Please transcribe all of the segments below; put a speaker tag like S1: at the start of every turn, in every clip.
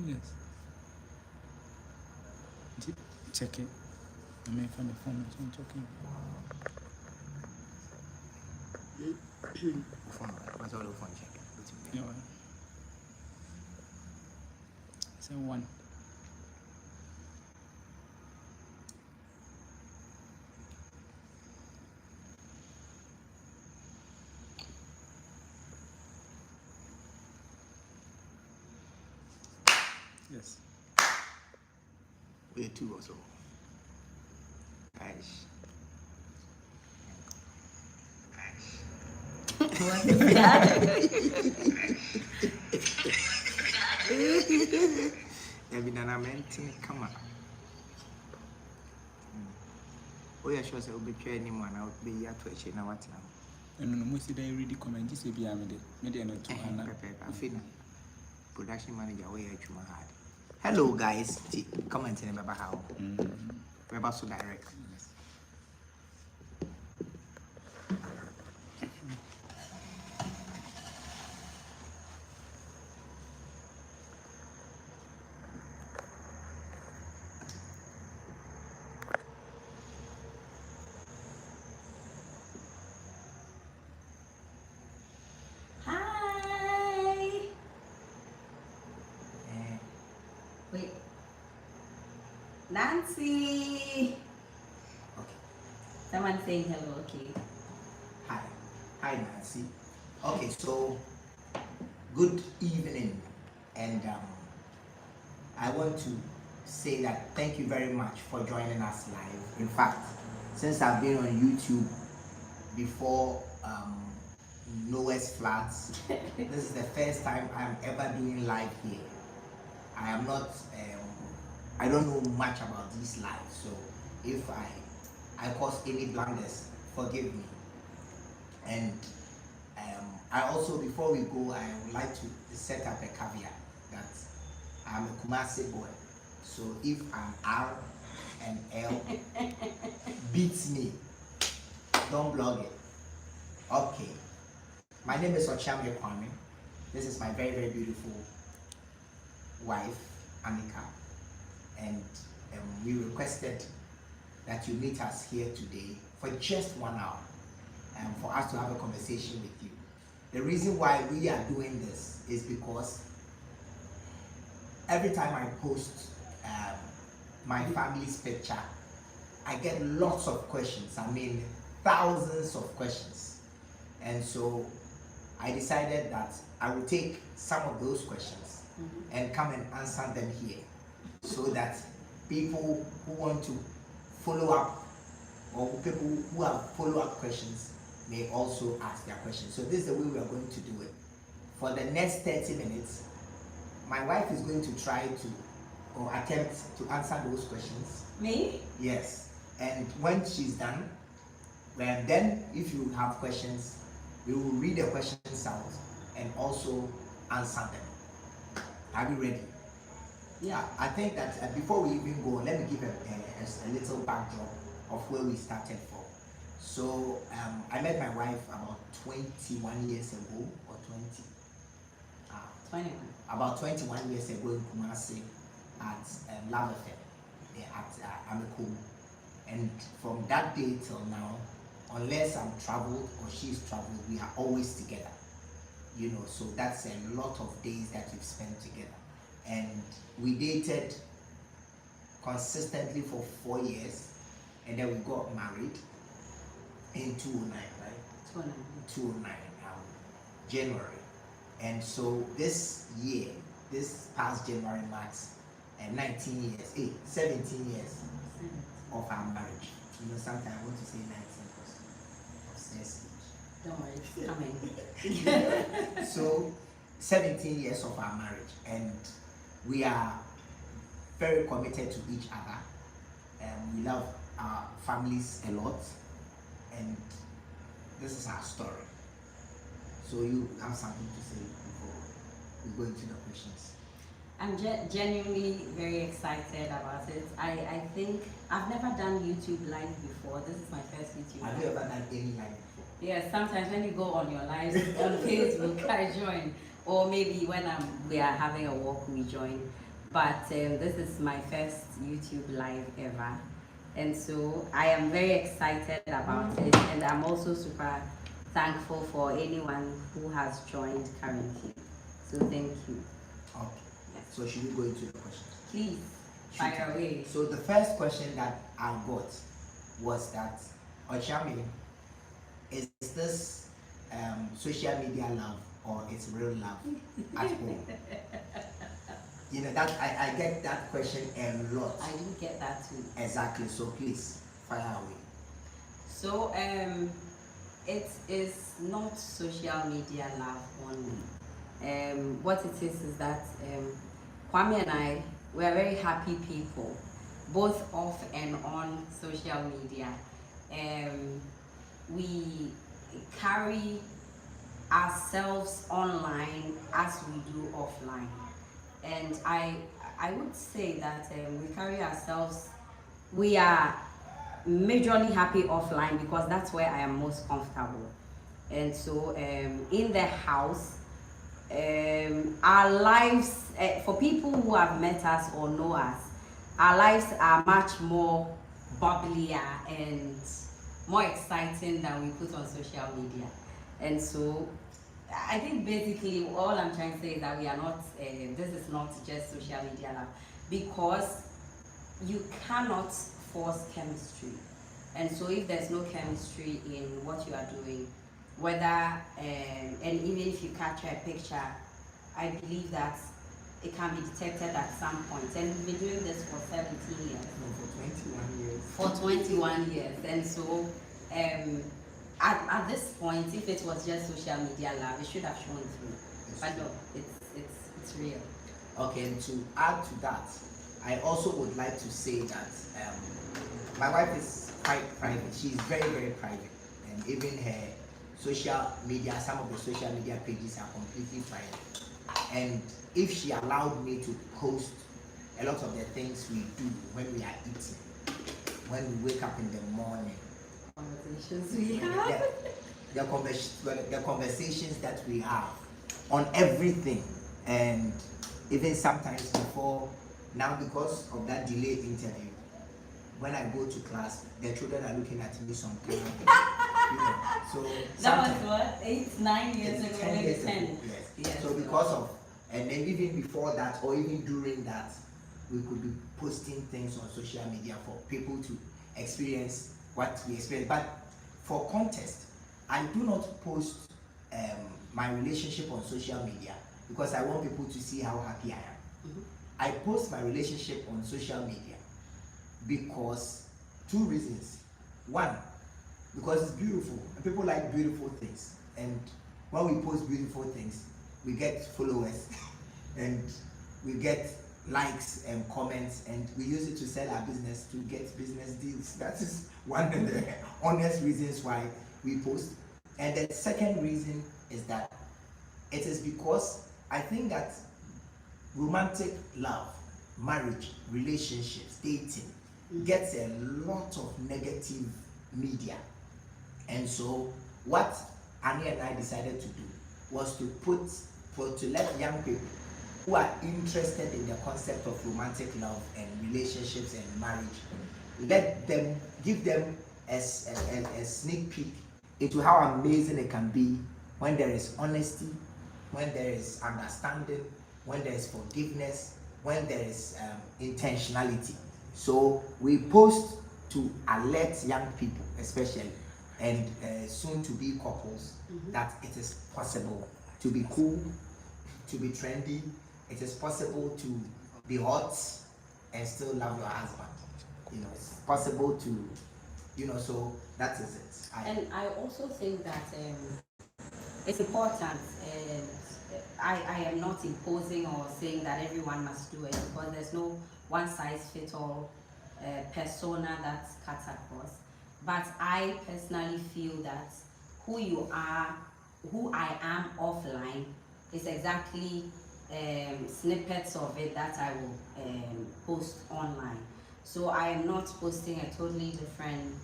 S1: Yes. Check it. I may find the phone. I'm talking.
S2: What's all the phone check?
S1: Yeah. It's a 1. Yes.
S2: We're 2 or so. Aish.
S3: What is that?
S2: Come on. Oh, yeah, sure. So, be training anyone out. Be at which you know what now.
S1: And no, most of the ready comment. This will be a media not to Hannah.
S2: Production manager, where you hard. Hello, guys. Comment in about how. We're about to direct.
S3: Wait. Nancy.
S2: Okay.
S3: Someone saying hello, okay.
S2: Hi. Hi, Nancy. Okay, so good evening. And I want to say that thank you very much for joining us live. In fact, since I've been on YouTube before Noah's Flats, this is the first time I'm ever doing live here. I am not, I don't know much about these lives, so if I cause any blunders, forgive me. And I also, before we go, I would like to set up a caveat that I'm a Kumasi boy. So if an R and L beats me, don't blog it. Okay. My name is Okyeame Kwame. This is my very, very beautiful wife, Anika. And we requested that you meet us here today for just 1 hour for us to have a conversation with you. The reason why we are doing this is because every time I post my family's picture, I get lots of questions. I mean, thousands of questions. And so I decided that I will take some of those questions and come and answer them here, so that people who want to follow up, or people who have follow-up questions, may also ask their questions. So this is the way we are going to do it. For the next 30 minutes, my wife is going to try to, or attempt to answer those questions.
S3: Me?
S2: Yes. And when she's done, well, then if you have questions, we will read the questions out and also answer them. Are you ready?
S3: Yeah.
S2: I think that before we even go, let me give a little backdrop of where we started from. So I met my wife about 21 years ago, or 20.
S3: 21.
S2: About 21 years ago in Kumasi at Lavafed, at Amikum. And from that day till now, unless I'm traveled or she's traveled, we are always together. You know, so that's a lot of days that we've spent together. And we dated consistently for 4 years, and then we got married in 2009, right? 2009, January. And so this year, this past January marks 19 years, 17 years of our marriage. You know, sometimes I want to say 19 because of sex.
S3: Don't worry, it's coming.
S2: So 17 years of our marriage, and we are very committed to each other. We love our families a lot, and this is our story. So you have something to say before we go into the questions?
S3: I'm genuinely very excited about it. I think I've never done YouTube live before. This is my first YouTube live.
S2: Have you ever done any live before?
S3: Yes, sometimes when you go on your lives on Facebook, I join. Or maybe when we are having a walk, we join. but this is my first YouTube live ever, and so I am very excited about it, and I'm also super thankful for anyone who has joined currently. So thank you.
S2: Okay.
S3: Yes.
S2: So should we go into the questions?
S3: Please, fire away.
S2: So the first question that I got was that, Okyeame, is this social media love or it's real love at home? You know, that I get that question a lot.
S3: I do get that too.
S2: Exactly. So please fire away.
S3: So it is not social media love only. What it is that Kwame and I, we are very happy people, both off and on social media. We carry ourselves online as we do offline, and I would say that we carry ourselves. We are majorly happy offline because that's where I am most comfortable. And so in the house, our lives, for people who have met us or know us, our lives are much more bubblier and more exciting than we put on social media. And so I think basically all I'm trying to say is that we are not, this is not just social media love, because you cannot force chemistry. And so if there's no chemistry in what you are doing, whether, and even if you capture a picture, I believe that it can be detected at some point. And we've been doing this for 17 years.
S2: No,
S3: for 21 years. And so at this point, if it was just social media love, it should have shown through. But no, it's real.
S2: Okay, and to add to that, I also would like to say that my wife is quite private. She's very, very private, and even her social media, some of the social media pages are completely private. And if she allowed me to post a lot of the things we do when we are eating, when we wake up in the morning,
S3: Conversations we have,
S2: the conversations that we have on everything, and even sometimes before now, because of that delayed interview, when I go to class, the children are looking at me some kind of, you know. So
S3: that was what, 8, 9 years ago,
S2: 10 years
S3: 10.
S2: ago, yes.
S3: Yes.
S2: So because of, and then even before that, or even during that, we could be posting things on social media for people to experience what we experience. But for context, I do not post my relationship on social media because I want people to see how happy I am.
S3: Mm-hmm.
S2: I post my relationship on social media because 2 reasons. One, because it's beautiful and people like beautiful things, and when we post beautiful things, we get followers and we get likes and comments, and we use it to sell our business, to get business deals. That is one of the honest reasons why we post. And the second reason is that it is because I think that romantic love, marriage, relationships, dating gets a lot of negative media. And so what Annie and I decided to do was to let young people who are interested in the concept of romantic love and relationships and marriage, give them a sneak peek into how amazing it can be when there is honesty, when there is understanding, when there is forgiveness, when there is intentionality. So we post to alert young people, especially, and soon to be couples, that it is possible to be cool, to be trendy. It is possible to be hot and still love your husband. You know, it's possible to, you know, so that is it.
S3: And I also think that it's important. I am not imposing or saying that everyone must do it, because there's no one size fits all persona that cuts across. But I personally feel that who you are, who I am offline, is exactly snippets of it that I will post online. So I am not posting a totally different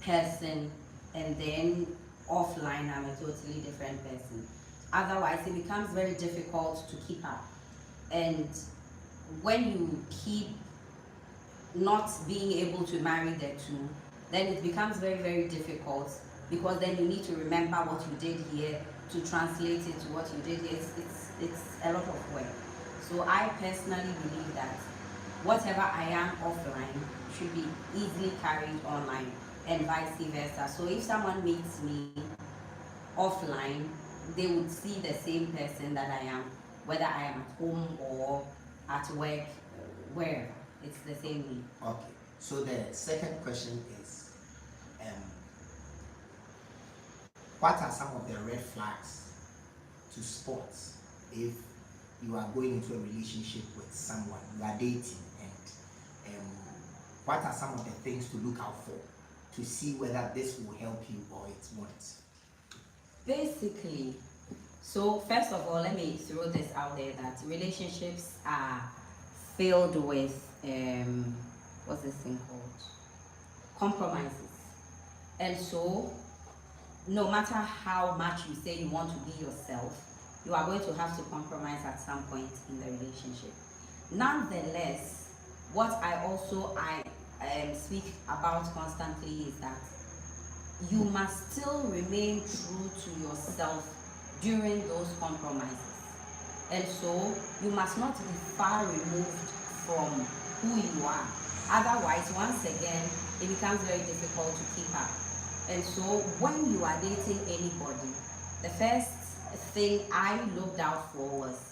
S3: person and then offline I'm a totally different person. Otherwise it becomes very difficult to keep up. And when you keep not being able to marry the two, then it becomes very, very difficult, because then you need to remember what you did here to translate it to what you did here. It's a lot of work. So I personally believe that whatever I am offline should be easily carried online, and vice versa. So if someone meets me offline, they would see the same person that I am, whether I am at home or at work, wherever. It's the same me.
S2: Okay. So the second question is, um, what are some of the red flags to spot if you are going into a relationship with someone, you are dating, and what are some of the things to look out for to see whether this will help you or it won't?
S3: Basically, so first of all, let me throw this out there that relationships are filled with what's this thing called? Compromises. And so no matter how much you say you want to be yourself, you are going to have to compromise at some point in the relationship. Nonetheless, what I speak about constantly is that you must still remain true to yourself during those compromises. And so you must not be far removed from who you are. Otherwise, once again, it becomes very difficult to keep up. And so when you are dating anybody, the first thing I looked out for was,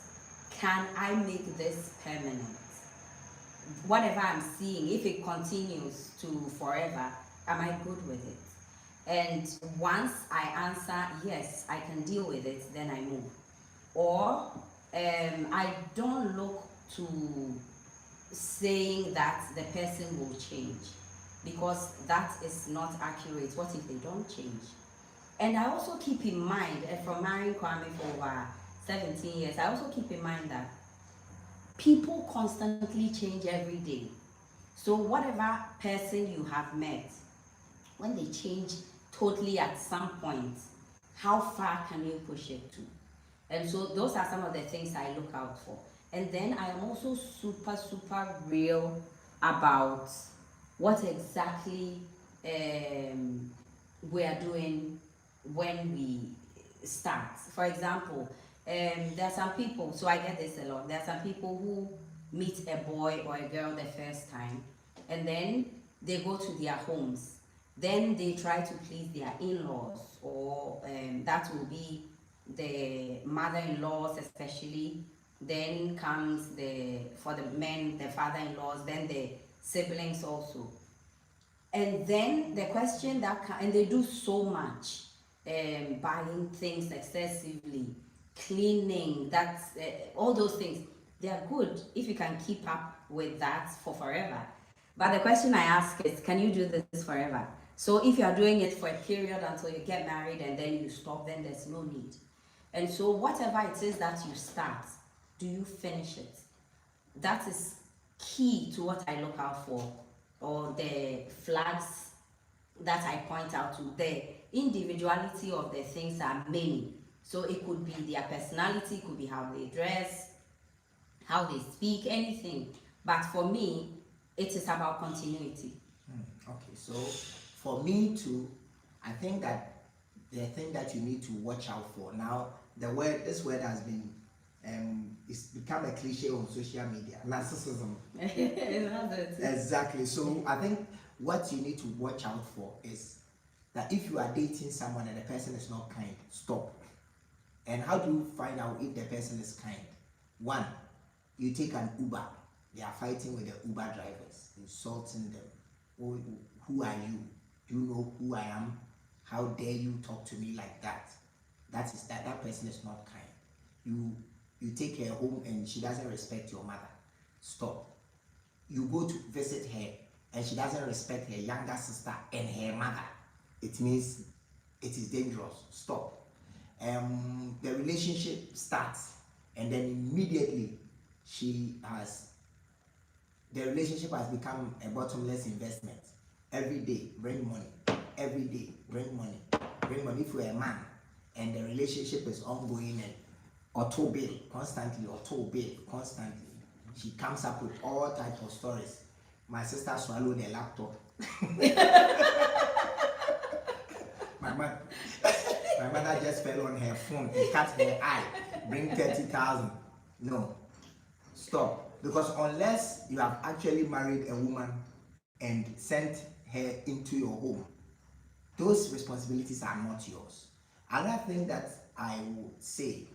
S3: can I make this permanent? Whatever I'm seeing, if it continues to forever, am I good with it? And once I answer yes, I can deal with it, then I move. Or I don't look to saying that the person will change, because that is not accurate. What if they don't change? And I also keep in mind, from marrying Kwame for over 17 years, I also keep in mind that people constantly change every day. So whatever person you have met, when they change totally at some point, how far can you push it to? And so those are some of the things I look out for. And then I am also super, super real about what exactly we are doing when we start. For example, there are some people, so I get this a lot, there are some people who meet a boy or a girl the first time, and then they go to their homes. Then they try to please their in-laws, or that will be the mother-in-laws especially. Then comes for the men, the father-in-laws, then the siblings also. And then the question and they do so much, buying things excessively, cleaning, that's all those things. They are good if you can keep up with that for forever. But the question I ask is, can you do this forever? So if you are doing it for a period until you get married and then you stop, then there's no need. And so whatever it is that you start, do you finish it? That is key to what I look out for, or the flags that I point out to. The individuality of the things are many. So it could be their personality, it could be how they dress, how they speak, anything. But for me, it is about continuity.
S2: Okay, so for me too, I think that the thing that you need to watch out for now, this word has been it's become a cliche on social media, narcissism. Exactly. So I think what you need to watch out for is that if you are dating someone and the person is not kind, stop. And how do you find out if the person is kind? One, you take an Uber. They are fighting with the Uber drivers, insulting them. Oh, who are you? Do you know who I am? How dare you talk to me like that? That person is not kind. You take her home and she doesn't respect your mother. Stop. You go to visit her and she doesn't respect her younger sister and her mother. It means it is dangerous. Stop. The relationship starts and then immediately the relationship has become a bottomless investment. Every day, bring money. Every day, bring money. Bring money. If you're a man and the relationship is ongoing and constantly, she comes up with all types of stories. My sister swallowed a laptop. my, mother, my mother just fell on her phone and cut her eye. Bring 30,000. No, stop. Because unless you have actually married a woman and sent her into your home, those responsibilities are not yours. Another thing that I would say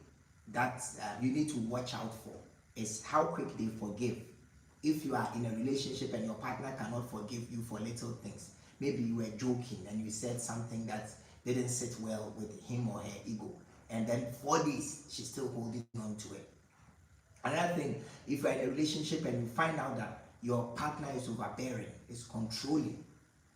S2: that you need to watch out for is how quick they forgive. If you are in a relationship and your partner cannot forgive you for little things, maybe you were joking and you said something that didn't sit well with him or her ego, and then 4 days she's still holding on to it. Another thing, if you're in a relationship and you find out that your partner is overbearing, is controlling,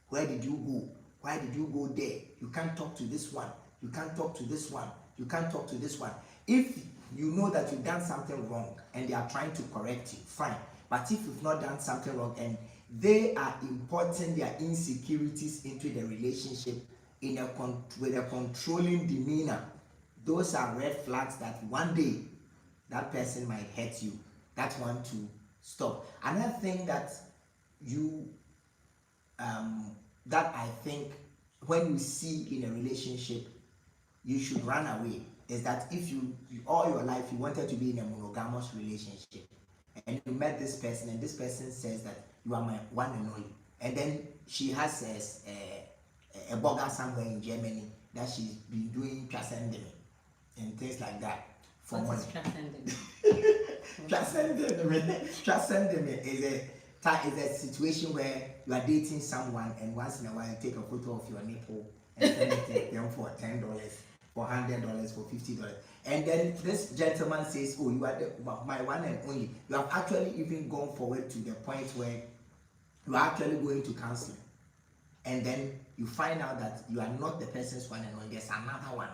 S2: where did you go? Why did you go there? You can't talk to this one. You can't talk to this one. You can't talk to this one. If you know that you've done something wrong and they are trying to correct you, fine. But if you've not done something wrong and they are importing their insecurities into the relationship with a controlling demeanor, those are red flags that one day that person might hurt you. That's one to stop. Another thing that that I think when you see in a relationship you should run away is that if you all your life you wanted to be in a monogamous relationship and you met this person and this person says that you are my one and only, and then she has a blogger somewhere in Germany that she's been doing transcending and things like that for money. Transcending is a situation where you are dating someone and once in a while you take a photo of your nipple and send it to them for $10, for $100, for $50. And then this gentleman says, oh, you are my one and only. You have actually even gone forward to the point where you are actually going to counseling. And then you find out that you are not the person's one and only, there's another one.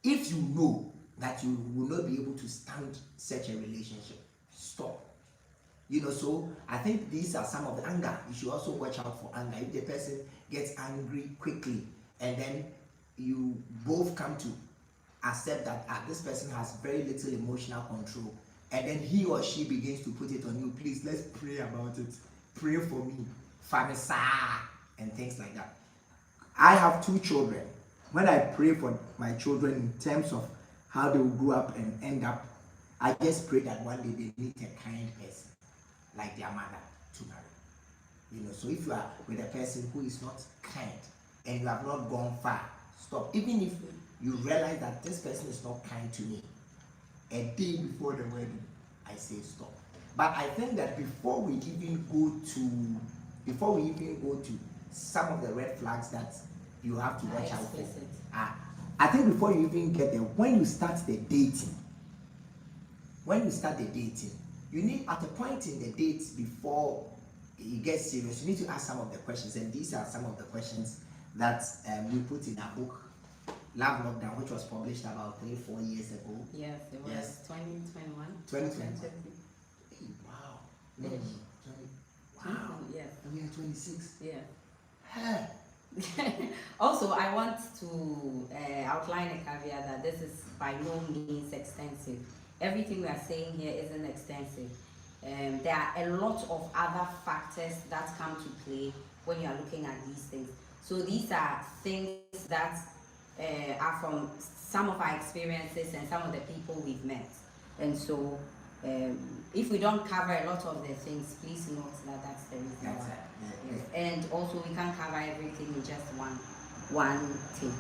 S2: If you know that you will not be able to stand such a relationship, stop. So I think these are some of the anger. You should also watch out for anger. If the person gets angry quickly and then you both come to accept that this person has very little emotional control, and then he or she begins to put it on you, please, let's pray about it. Pray for me. Famisa, and things like that. I have 2 children. When I pray for my children in terms of how they will grow up and end up, I just pray that one day they meet a kind person like their mother to marry. So if you are with a person who is not kind and you have not gone far, stop. Even if you realize that this person is not kind to me, a day before the wedding, I say stop. But I think that before we even go to some of the red flags that you have to watch out for, I think before you even get there, when you start the dating, you need, at a point in the date before you get serious, you need to ask some of the questions, and these are some of the questions that we put in our book, Love Lockdown, which was published about 3-4 years ago.
S3: Yes, it was 2021.
S2: 2021. Hey, wow.
S3: Wow.
S2: Yeah. We are 26.
S3: Yeah. Also, I want to outline a caveat that this is by no means extensive. Everything we are saying here isn't extensive. There are a lot of other factors that come to play when you are looking at these things. So these are things that are from some of our experiences and some of the people we've met. And so if we don't cover a lot of the things, please note that that's the reason why. Yes. And also we can't cover everything in just one thing.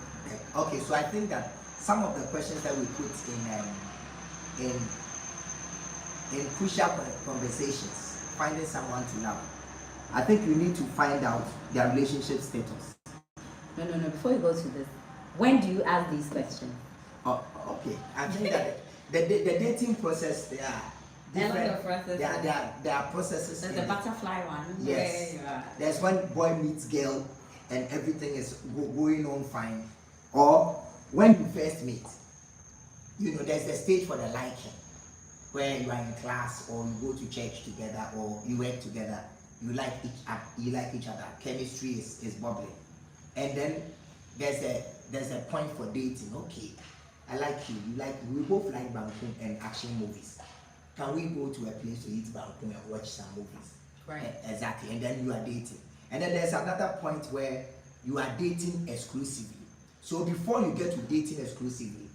S2: Okay, so I think that some of the questions that we put in crucial conversations, finding someone to love, I think you need to find out their relationship status.
S3: No. Before you go to this, when do you ask these questions?
S2: Oh, okay. I think that the dating process, there are different. There are processes.
S3: There's the butterfly one.
S2: Yes. There's when boy meets girl and everything is going on fine, or when you first meet. There's the stage for the liking, where you are in class or you go to church together or you work together. You like each other. Chemistry is bubbling, and then there's a point for dating. Okay, I like you. We both like Bangkok and action movies. can we go to a place to eat banku and watch some movies?
S3: Right.
S2: Exactly. And then you are dating. And then there's another point where you are dating exclusively. So before you get to dating exclusively,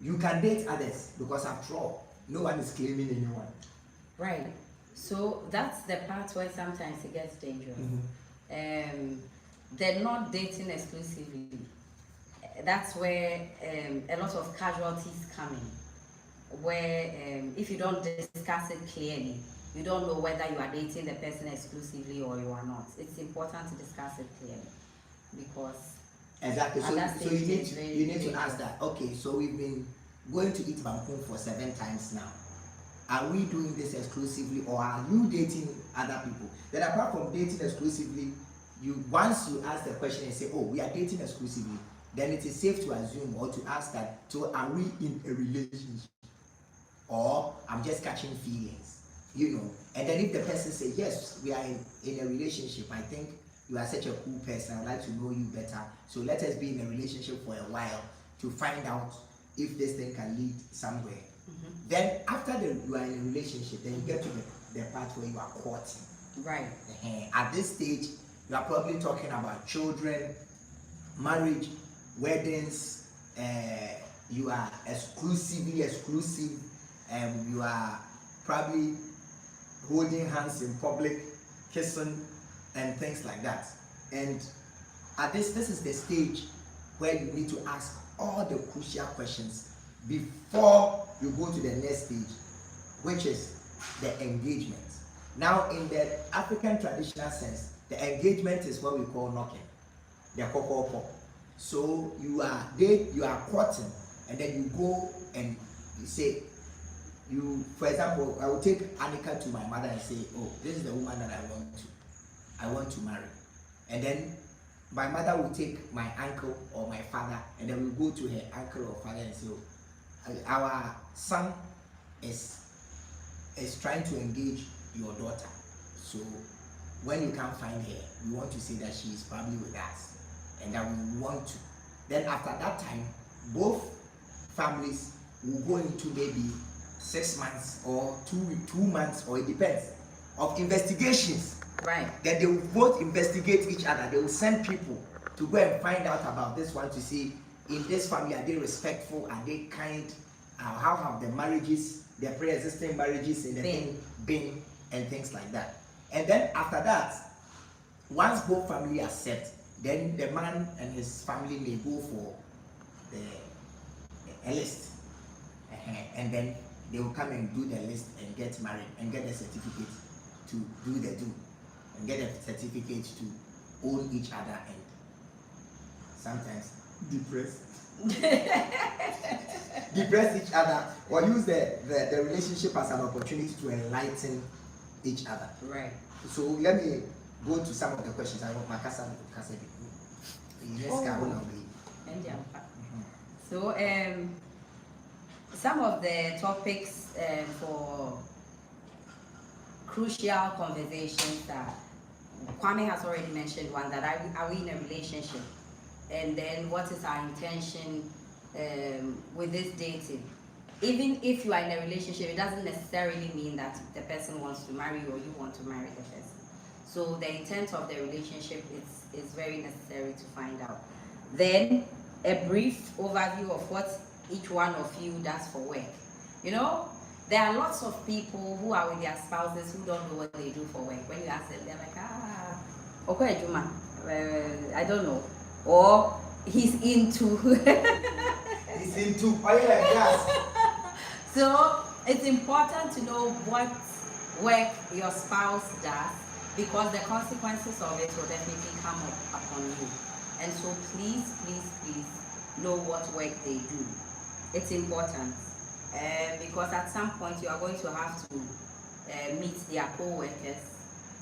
S2: you can date others, because after all, no one is claiming anyone.
S3: Right. So that's the part where sometimes it gets dangerous. They're not dating exclusively. That's where a lot of casualties come in. Where if you don't discuss it clearly, you don't know whether you are dating the person exclusively or you are not. It's important to discuss it clearly, because
S2: exactly. So you need to ask
S3: dangerous.
S2: that. Okay, so we've been going to eat banku for 7 times now. Are we doing this exclusively, or are you dating other people? Then apart from dating exclusively, once you ask the question and say, oh, we are dating exclusively, then it is safe to assume or to ask that, so are we in a relationship, or I'm just catching feelings, and then if the person say yes, we are in a relationship, I think you are such a cool person, I'd like to know you better, so let us be in a relationship for a while to find out if this thing can lead somewhere. Then after you are in a relationship, then you get to the part where you are courting.
S3: Right.
S2: At this stage, you are probably talking about children, marriage, weddings. You are exclusive, and you are probably holding hands in public, kissing, and things like that. And at this is the stage where you need to ask all the crucial questions before you go to the next stage, which is the engagement. Now, in the African traditional sense, the engagement is what we call knocking, the kokoko. So you are courting, and then you go and you say, for example, I will take Anika to my mother and say, oh, this is the woman that I want to marry. And then my mother will take my uncle or my father, and then we go to her uncle or father and say, oh, our son is trying to engage your daughter. So when you can't find her, we want to say that she is probably with us, and that we want to. Then after that time, both families will go into maybe 6 months or 2 months, or it depends, of investigations.
S3: Right.
S2: Then they will both investigate each other. They will send people to go and find out about this one, to see, in this family, are they respectful, are they kind, how have the marriages, their pre-existing marriages in the thing been, and things like that. And then after that, once both families accept, then the man and his family may go for a list, and then they will come and do the list and get married and get a certificate to do the do, and get a certificate to own each other, and sometimes depress each other, or use the relationship as an opportunity to enlighten each other.
S3: Right.
S2: So let me go to some of the questions. I want my cousin.
S3: So some of the topics for crucial conversations that Kwame has already mentioned, one, that are we in a relationship, and then what is our intention with this dating. Even if you are in a relationship, it doesn't necessarily mean that the person wants to marry you or you want to marry the person. So the intent of the relationship is very necessary to find out. Then a brief overview of what each one of you does for work. There are lots of people who are with their spouses who don't know what they do for work. When you ask them, they're like, okay, Juma, I don't know. Or he's into
S2: oil and gas.
S3: So it's important to know what work your spouse does, because the consequences of it will definitely come upon you. And so please know what work they do. It's important, because at some point you are going to have to meet their co-workers,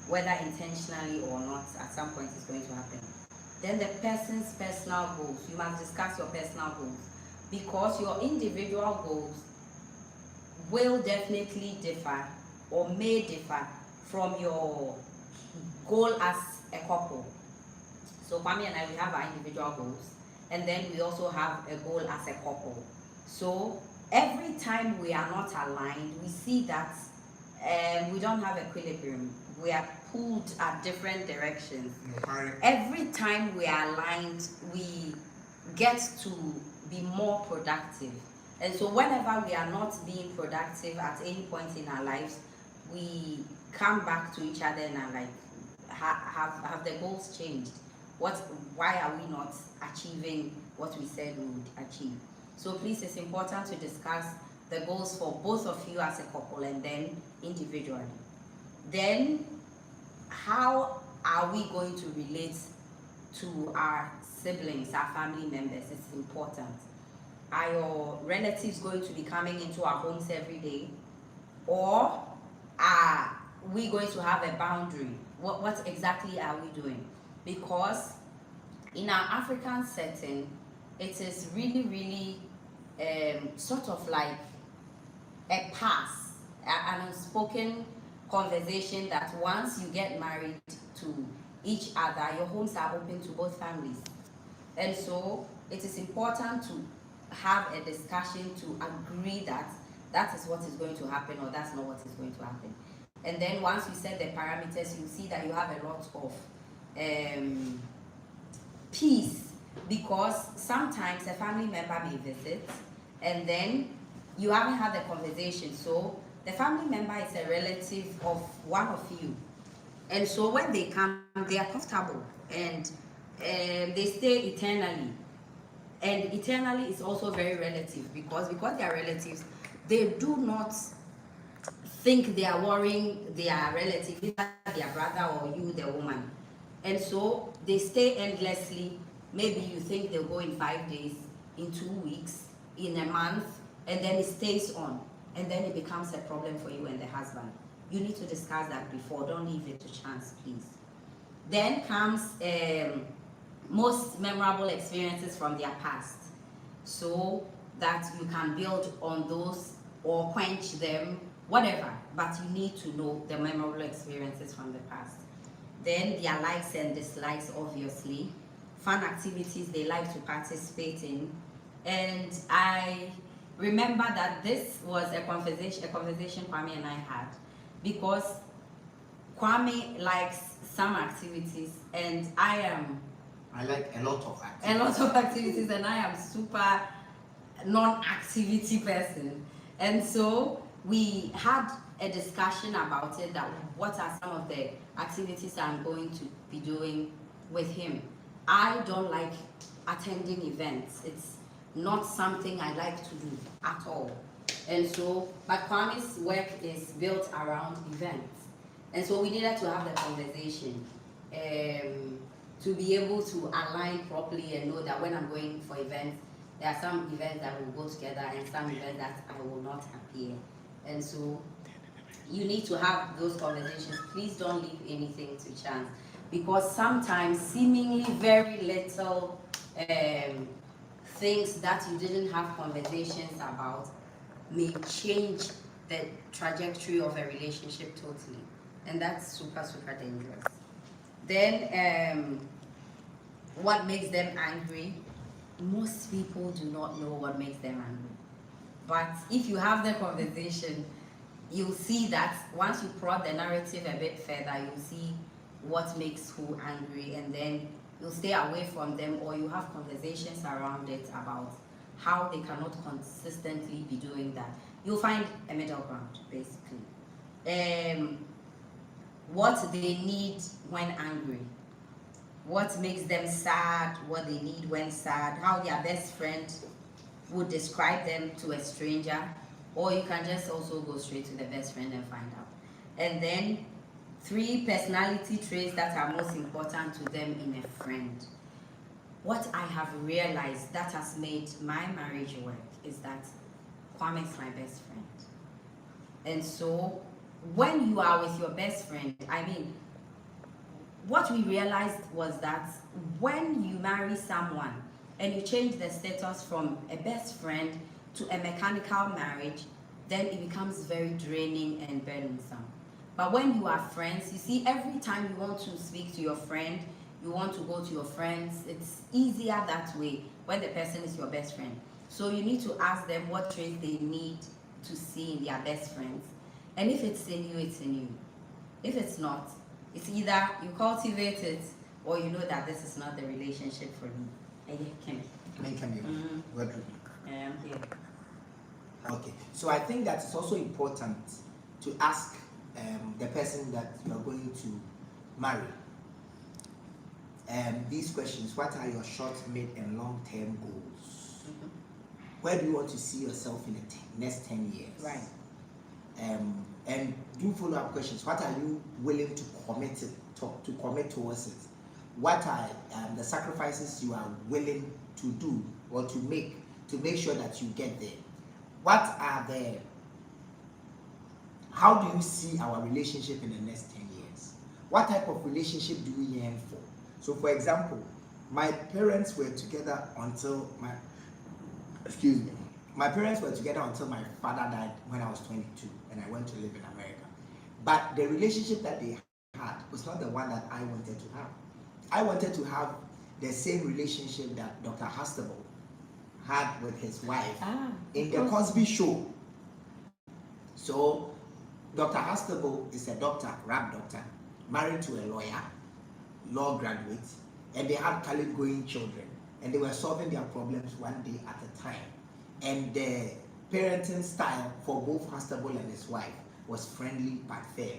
S3: whether intentionally or not. At some point it's going to happen. Then the person's personal goals. You must discuss your personal goals, because your individual goals will definitely differ, or may differ, from your goal as a couple. So Kwame and I, we have our individual goals, and then we also have a goal as a couple. So every time we are not aligned, we see that we don't have equilibrium. We are pulled at different directions. Every time we are aligned, we get to be more productive. And so whenever we are not being productive at any point in our lives, we come back to each other and are like, have the goals changed? Why are we not achieving what we said we would achieve? So please, it's important to discuss the goals for both of you as a couple and then individually. Then, how are we going to relate to our siblings, our family members? It's important. Are your relatives going to be coming into our homes every day? Or are we going to have a boundary? What exactly are we doing? Because in our African setting, it is really sort of like a pass, an unspoken conversation that once you get married to each other, your homes are open to both families. And so it is important to have a discussion to agree that that is what is going to happen or that's not what is going to happen. And then once you set the parameters, you see that you have a lot of peace, because sometimes a family member may visit and then you haven't had the conversation. So the family member is a relative of one of you. And so when they come, they are comfortable and they stay eternally. And eternally is also very relative, because they are relatives, they do not think they are worrying their relative, either their brother or you, the woman. And so they stay endlessly. Maybe you think they'll go in 5 days, in 2 weeks, in a month, and then it stays on. And then it becomes a problem for you and the husband. You need to discuss that before. Don't leave it to chance, please. Then comes most memorable experiences from their past, so that you can build on those or quench them, whatever, but you need to know the memorable experiences from the past. Then their likes and dislikes, obviously, fun activities they like to participate in. And I remember that this was a conversation Kwame and I had, because Kwame likes some activities and I
S2: like a lot of activities.
S3: A lot of activities, and I am super non-activity person. And so we had a discussion about it, that what are some of the activities I'm going to be doing with him. I don't like attending events. It's not something I like to do at all. And so, but Kwame's work is built around events. And so we needed to have the conversation to be able to align properly and know that when I'm going for events, there are some events that will go together and some events that I will not appear. And so you need to have those conversations. Please don't leave anything to chance, because sometimes seemingly very little things that you didn't have conversations about may change the trajectory of a relationship totally, and that's super dangerous. Then what makes them angry? Most people do not know what makes them angry, but if you have the conversation, you'll see that once you prod the narrative a bit further, you'll see what makes who angry, and then you'll stay away from them, or you have conversations around it about how they cannot consistently be doing that. You'll find a middle ground, basically. What they need when angry, what makes them sad, what they need when sad, how their best friend would describe them to a stranger, or you can just also go straight to the best friend and find out. And then 3 personality traits that are most important to them in a friend. What I have realized that has made my marriage work is that Kwame is my best friend. And so when you are with your best friend, what we realized was that when you marry someone and you change the status from a best friend to a mechanical marriage, then it becomes very draining and burdensome. But when you are friends, you see, every time you want to speak to your friend, you want to go to your friends, it's easier that way when the person is your best friend. So you need to ask them what traits they need to see in their best friends. And if it's in you, it's in you. If it's not, it's either you cultivate it or you know that this is not the relationship for me.
S2: What?
S3: I'm here.
S2: Okay, so I think that it's also important to ask the person that you are going to marry these questions. What are your short, mid, and long-term goals?
S3: Mm-hmm.
S2: Where do you want to see yourself in the next 10 years?
S3: Right.
S2: And do follow-up questions. What are you willing to commit towards it? What are the sacrifices you are willing to do or to make sure that you get there? How do you see our relationship in the next 10 years? What type of relationship do we yearn for? So for example, my parents were together until my father died when I was 22 and I went to live in America. But the relationship that they had was not the one that I wanted to have. I wanted to have the same relationship that Dr. Hastable had with his wife in the Cosby Show. So Dr. Hastable is a doctor, rap doctor, married to a lawyer, law graduate, and they had college-going children, and they were solving their problems one day at a time. And the parenting style for both Hastable and his wife was friendly but firm.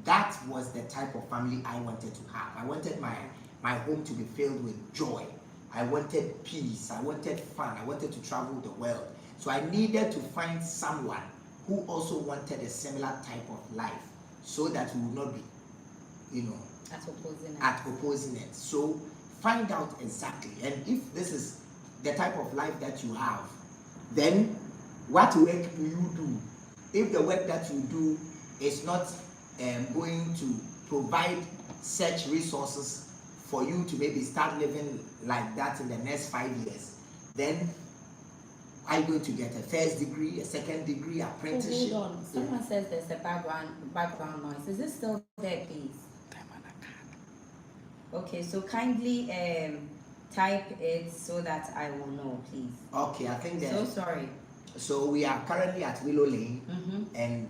S2: That was the type of family I wanted to have. I wanted my home to be filled with joy. I wanted peace. I wanted fun. I wanted to travel the world. So I needed to find someone who also wanted a similar type of life, so that we would not be, at opposing ends. So find out exactly. And if this is the type of life that you have, then what work do you do? If the work that you do is not going to provide such resources for you to maybe start living like that in the next 5 years, then are you going to get a first degree, a second degree, apprenticeship?
S3: Hold on. Someone says there's a background noise. Is it still there, please? Okay, so kindly type it so that I will know, please.
S2: Okay, I think that.
S3: So sorry.
S2: So we are currently at Willow Lane, and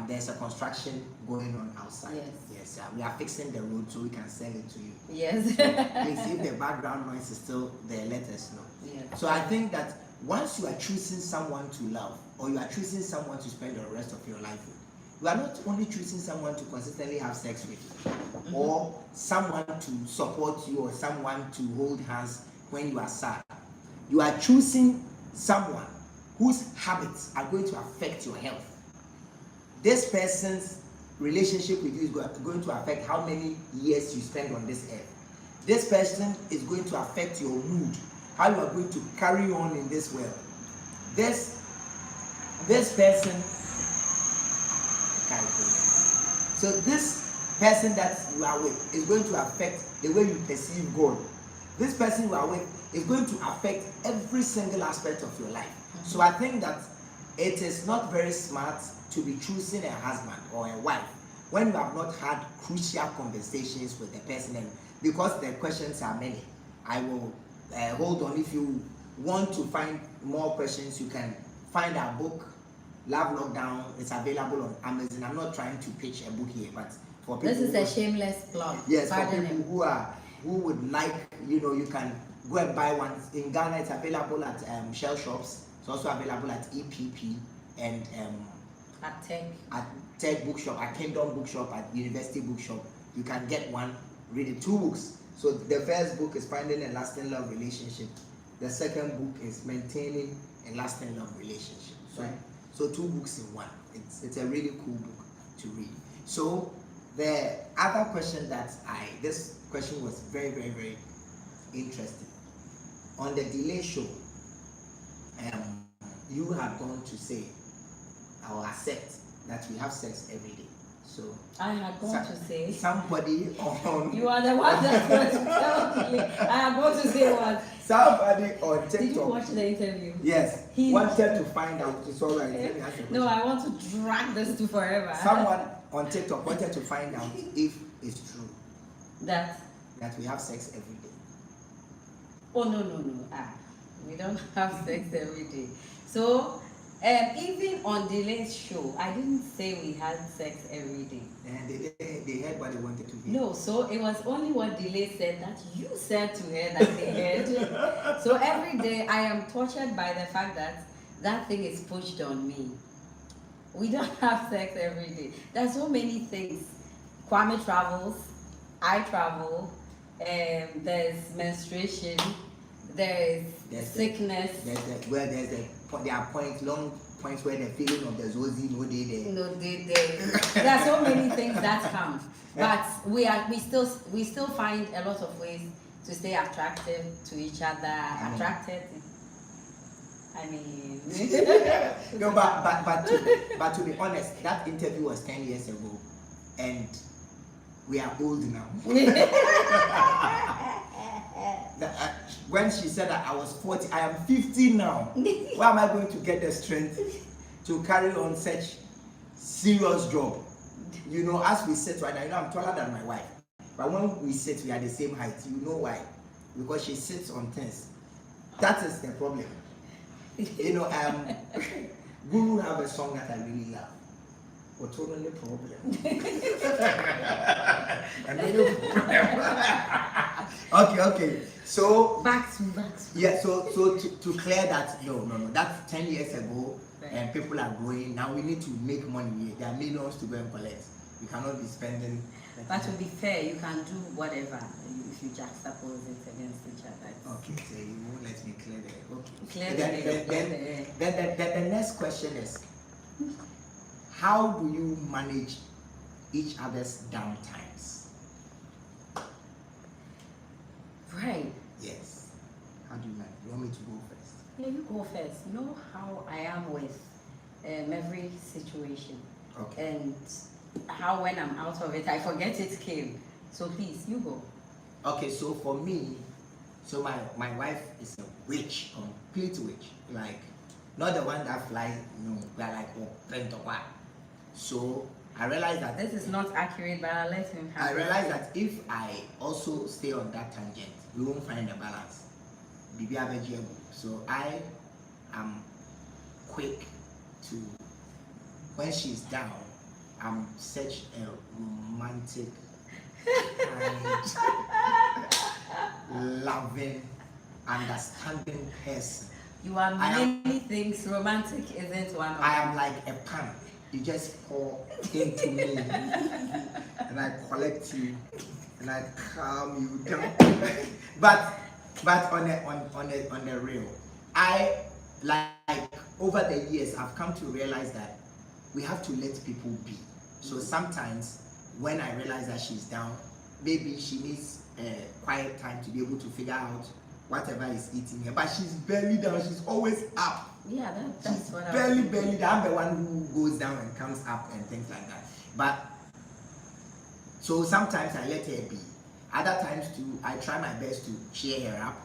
S2: there's a construction going on outside. Yes, we are fixing the road so we can sell it to you.
S3: Yes.
S2: So please, if the background noise is still there, let us know.
S3: Yes.
S2: So I think that once you are choosing someone to love, or you are choosing someone to spend the rest of your life with, you are not only choosing someone to consistently have sex with, or someone to support you, or someone to hold hands when you are sad. You are choosing someone whose habits are going to affect your health. This person's relationship with you is going to affect how many years you spend on this earth. This person is going to affect your mood, how you are going to carry on in this world. This person, so this person that you are with is going to affect the way you perceive God. This person you are with is going to affect every single aspect of your life. So I think that it is not very smart to be choosing a husband or a wife when you have not had crucial conversations with the person. And because the questions are many, I will hold on. If you want to find more questions, you can find our book, Love Lockdown. It's available on Amazon. I'm not trying to pitch a book here, but for people,
S3: this is a shameless plug.
S2: Yes, for people who would like, you can go and buy one. In Ghana, it's available at Shell shops. It's also available at EPP and at Tech Bookshop, at Kingdom Bookshop, at University Bookshop. You can get one, read it. 2 books. So the first book is Finding a Lasting Love Relationship. The second book is Maintaining a Lasting Love Relationship. So 2 books in one. It's a really cool book to read. So the other question this question was very, very, very interesting. On the delay show, you have gone to say or accept that we have sex every day. So
S3: I had gone to say
S2: somebody on
S3: you are the one that's going to tell me. I had gone to say what?
S2: Somebody on TikTok.
S3: Did you watch the interview?
S2: Yes. He wanted to find out. It's all right.
S3: No, I want to drag this to forever.
S2: Someone on TikTok wanted to find out if it's true
S3: that
S2: we have sex every day.
S3: Oh no. We don't have sex every day. So, even on Delay's show, I didn't say we had sex every day.
S2: And they heard what they wanted to hear.
S3: No, so it was only what Delay said that you said to her that they heard. So every day I am tortured by the fact that that thing is pushed on me. We don't have sex every day. There's so many things. Kwame travels, I travel, there's menstruation, there's sickness.
S2: There are long points where the feeling of the zozi no day there.
S3: No, there are so many things that come, but we still find a lot of ways to stay attractive to each other. Attracted. I mean,
S2: no, but to be honest, that interview was 10 years ago, and we are old now. When she said that I was 40, I am 50 now. Where am I going to get the strength to carry on such serious job? You know, as we sit right now, you know, I'm taller than my wife. But when we sit, we are the same height. You know why? Because she sits on things. That is the problem. You know, Guru have a song that I really love. What's only problem? Okay. So
S3: back to.
S2: Yeah. So to clear that, no. That's 10 years ago, right. And people are growing. Now we need to make money. There are millions to go and collect. We cannot be spending.
S3: But to be fair, you can do whatever if you juxtapose it against each other.
S2: Okay, so you won't let me clear that. Okay. Then the next question is, how do you manage each other's downtimes?
S3: Right.
S2: Yes. How do you manage? You want me to go first?
S3: Yeah, you go first. You know how I am with every situation.
S2: Okay.
S3: And how when I'm out of it, I forget it came. So please, you go.
S2: Okay, so for me, so my wife is a witch, complete witch. Like, not the one that flies, we are like, what? So I realized that
S3: this is not accurate, but I'll let him have
S2: I realized that if I also stay on that tangent, we won't find a balance. So I am quick to, when she's down, I'm such a romantic, kind, loving, understanding person.
S3: You are many things. Romantic isn't one of them.
S2: I am like a pan. You just pour into me, and I collect you, and I calm you down. but on the real, I like over the years I've come to realize that we have to let people be. So sometimes when I realize that she's down, maybe she needs quiet time to be able to figure out whatever is eating her. But she's barely down. She's always up.
S3: Yeah, that's what
S2: barely down. I'm the one who goes down and comes up and things like that. But so sometimes I let her be. Other times too, I try my best to cheer her up.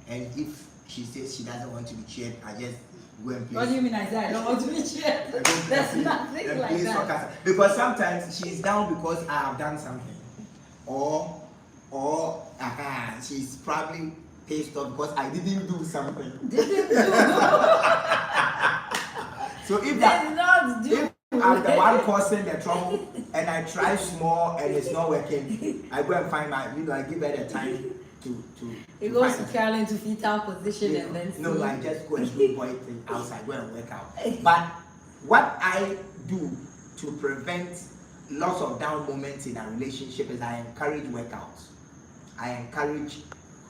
S2: And if she says she doesn't want to be cheered, I just go and play.
S3: What do you mean I say I don't want to be cheered? There's nothing like that.
S2: Soccer. Because sometimes she's down because I have done something. Or she's probably pissed off because I didn't do something. So if I'm the one causing the trouble and I try small and it's not working, I go and find I give her the time to
S3: it goes to curl into fetal position and then see.
S2: No, I just go and do boy thing outside, go and work out. But what I do to prevent lots of down moments in a relationship is I encourage workouts. I encourage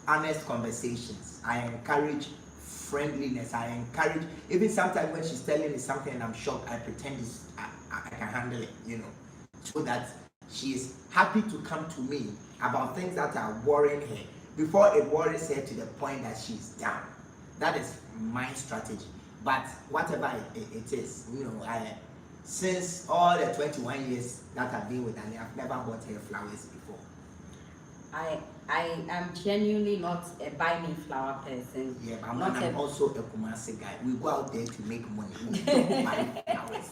S2: honest conversations. I encourage friendliness. I encourage, even sometimes when she's telling me something and I'm shocked, I pretend I can handle it, so that she is happy to come to me about things that are worrying her before it worries her to the point that she's down. That is my strategy. But whatever it is, since all the 21 years that I've been with Annie, I've never bought her flowers before.
S3: I am genuinely not a buy me flower person.
S2: Yeah, but I'm also a Kumasi guy. We go out there to make money. We don't buy flowers.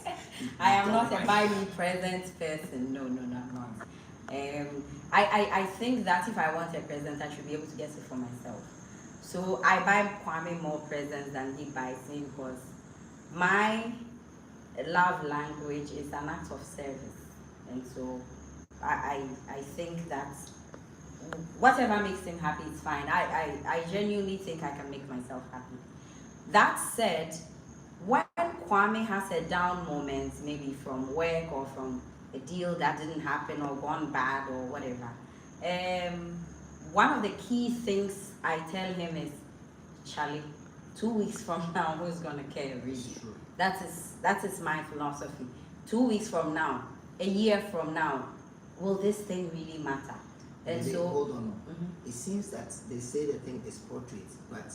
S3: I am not a buy me present person. No, I'm not. I think that if I want a present, I should be able to get it for myself. So I buy Kwame more presents than he buys me because my love language is an act of service. And so I think that whatever makes him happy is fine. I genuinely think I can make myself happy. That said, when Kwame has a down moment, maybe from work or from a deal that didn't happen or gone bad or whatever, one of the key things I tell him is, Charlie, 2 weeks from now, who's gonna care really? That is my philosophy. 2 weeks from now, a year from now, will this thing really matter? And
S2: Maybe,
S3: so
S2: hold on. It seems that they say the thing is portrait, but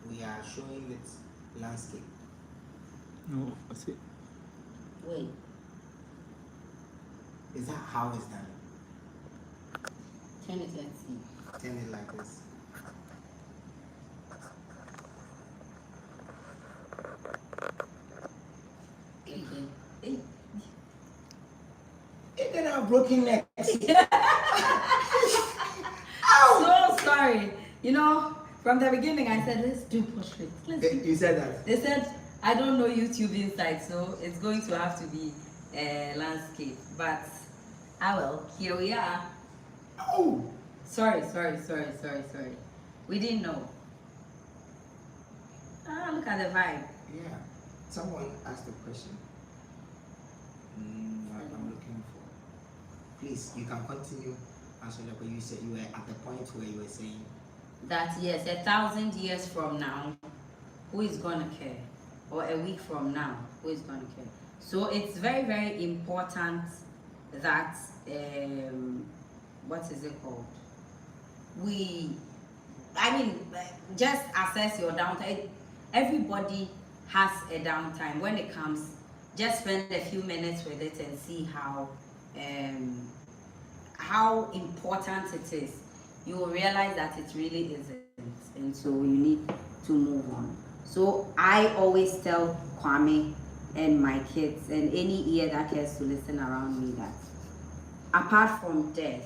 S2: we are showing it landscape.
S1: No, I see.
S3: wait,
S2: Is that how it's done?
S3: turn it, let's see.
S2: Turn it like this.
S3: Okay. Hey.
S2: You're gonna have broken neck.
S3: So sorry. You know, from the beginning I said let's do portraits.
S2: You said that.
S3: They said I don't know YouTube inside, so it's going to have to be landscape. But I will. Here we are.
S2: Oh!
S3: Sorry. We didn't know. Look at the vibe.
S2: Yeah. Someone asked a question. I'm looking for. Please, you can continue answering that, but you said you were at the point where you were saying
S3: That yes, 1,000 years from now, who is gonna care? Or a week from now, who is gonna care? So it's very, very important that what is it called? Just assess your downtime. Everybody has a downtime. When it comes, just spend a few minutes with it and see how important it is. You will realize that it really isn't, and so you need to move on. So I always tell Kwame and my kids and any ear that cares to listen around me that apart from death,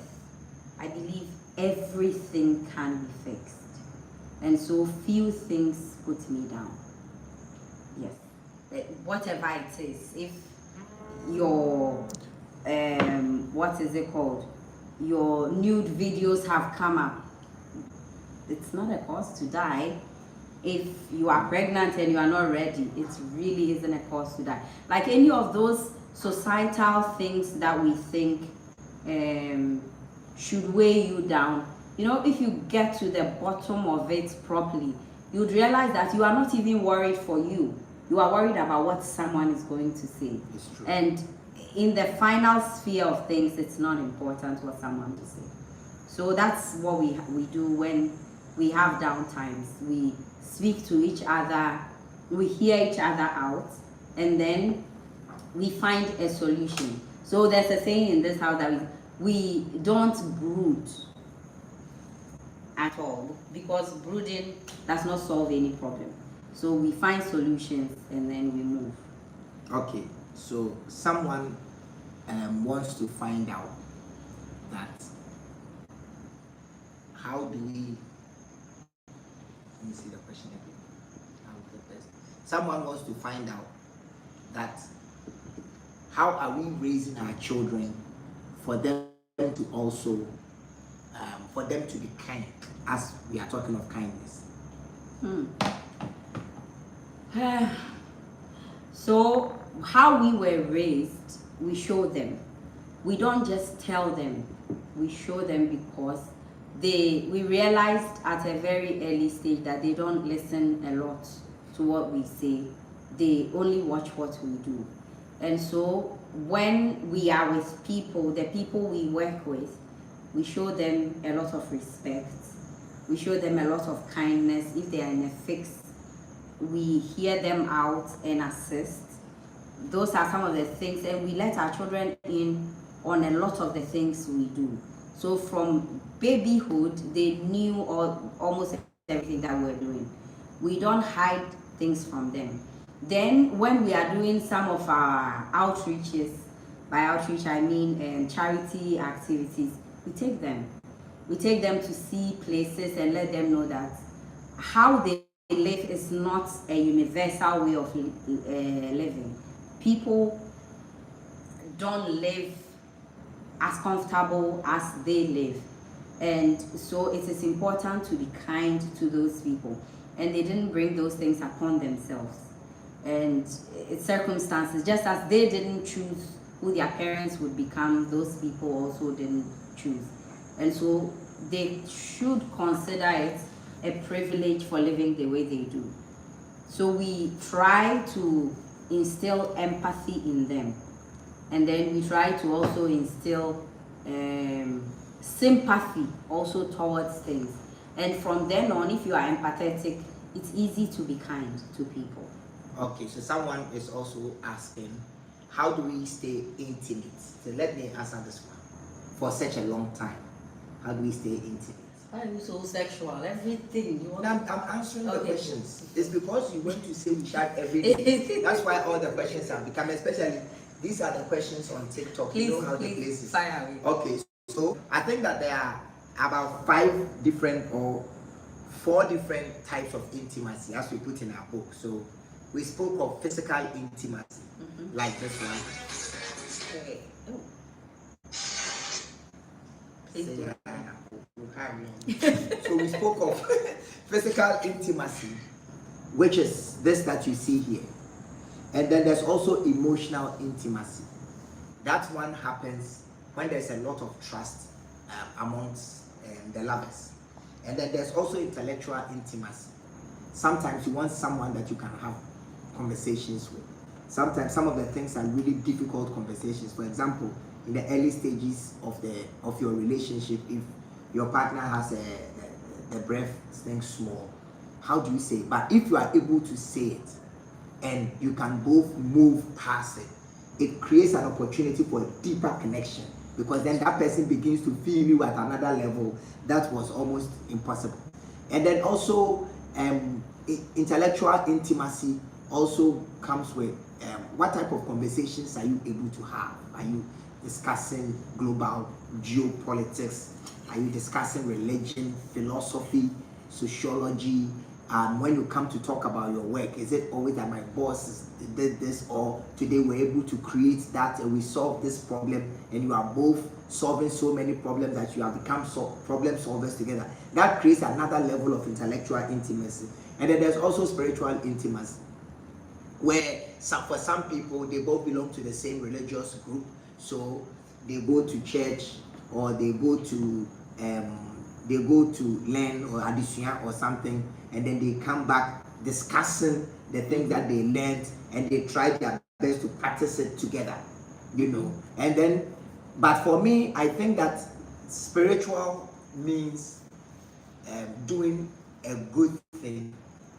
S3: I believe everything can be fixed, and so few things put me down. Yes, whatever it is. If your what is it called? Your nude videos have come up, it's not a cause to die. If you are pregnant and you are not ready, it really isn't a cause to die. Like any of those societal things that we think should weigh you down, you know, if you get to the bottom of it properly, you'd realize that you are not even worried for you. You are worried about what someone is going to say.
S2: it's true.
S3: And in the final sphere of things, it's not important what someone to say. So that's what we do when we have downtimes. We speak to each other, we hear each other out, and then we find a solution. So there's a saying in this house that we don't brood at all, because brooding does not solve any problem. So we find solutions and then we move.
S2: Okay, so someone wants to find out that how do we, let me see the question again. Someone wants to find out that how are we raising our children for them to also for them to be kind, as we are talking of kindness.
S3: So how we were raised, we show them. We don't just tell them, we show them, because we realized at a very early stage that they don't listen a lot to what we say. They only watch what we do. And so when we are with people, the people we work with, we show them a lot of respect. We show them a lot of kindness. If they are in a fix, we hear them out and assist. Those are some of the things, and we let our children in on a lot of the things we do. So from babyhood, they knew almost everything that we're doing. We don't hide things from them. Then when we are doing some of our outreaches, by outreach I mean charity activities, we take them to see places and let them know that how they live is not a universal way of living. People don't live as comfortable as they live, and so it is important to be kind to those people, and they didn't bring those things upon themselves, and it's circumstances. Just as they didn't choose who their parents would become, those people also didn't choose, and so they should consider it a privilege for living the way they do. So we try to instill empathy in them, and then we try to also instill sympathy also towards things. And from then on, if you are empathetic, it's easy to be kind to people.
S2: Okay, so someone is also asking, how do we stay intimate? So let me answer this one. For such a long time, how do we stay intimate?
S3: Why are you so sexual? Everything you want.
S2: I'm answering the
S3: Okay.
S2: questions. It's because you went to say we shout everything. That's why all the questions have become, especially these are the questions on TikTok.
S3: Please,
S2: You know how the
S3: please
S2: places.
S3: fire away.
S2: Okay, so I think that there are about 5 different or 4 different types of intimacy as we put in our book. So we spoke of physical intimacy, like this one.
S3: Okay. Oh. Please do.
S2: So we spoke of physical intimacy, which is this that you see here. And then there's also emotional intimacy. That one happens when there's a lot of trust amongst the lovers. And then there's also intellectual intimacy. Sometimes you want someone that you can have conversations with. Sometimes some of the things are really difficult conversations. For example, in the early stages of your relationship, if your partner has the breath thing small, how do you say it? But if you are able to say it and you can both move past it, it creates an opportunity for a deeper connection, because then that person begins to feel you at another level that was almost impossible. And then also intellectual intimacy also comes with what type of conversations are you able to have? Are you discussing global geopolitics? Are you discussing religion, philosophy, sociology? When you come to talk about your work, is it always that my boss did this, or today we're able to create that and we solve this problem, and you are both solving so many problems that you have become problem solvers together? That creates another level of intellectual intimacy. And then there's also spiritual intimacy, where for some people they both belong to the same religious group, so they go to church, or they go to learn or addition or something, and then they come back discussing the things that they learned, and they try their best to practice it together, And then, but for me, I think that spiritual means doing a good thing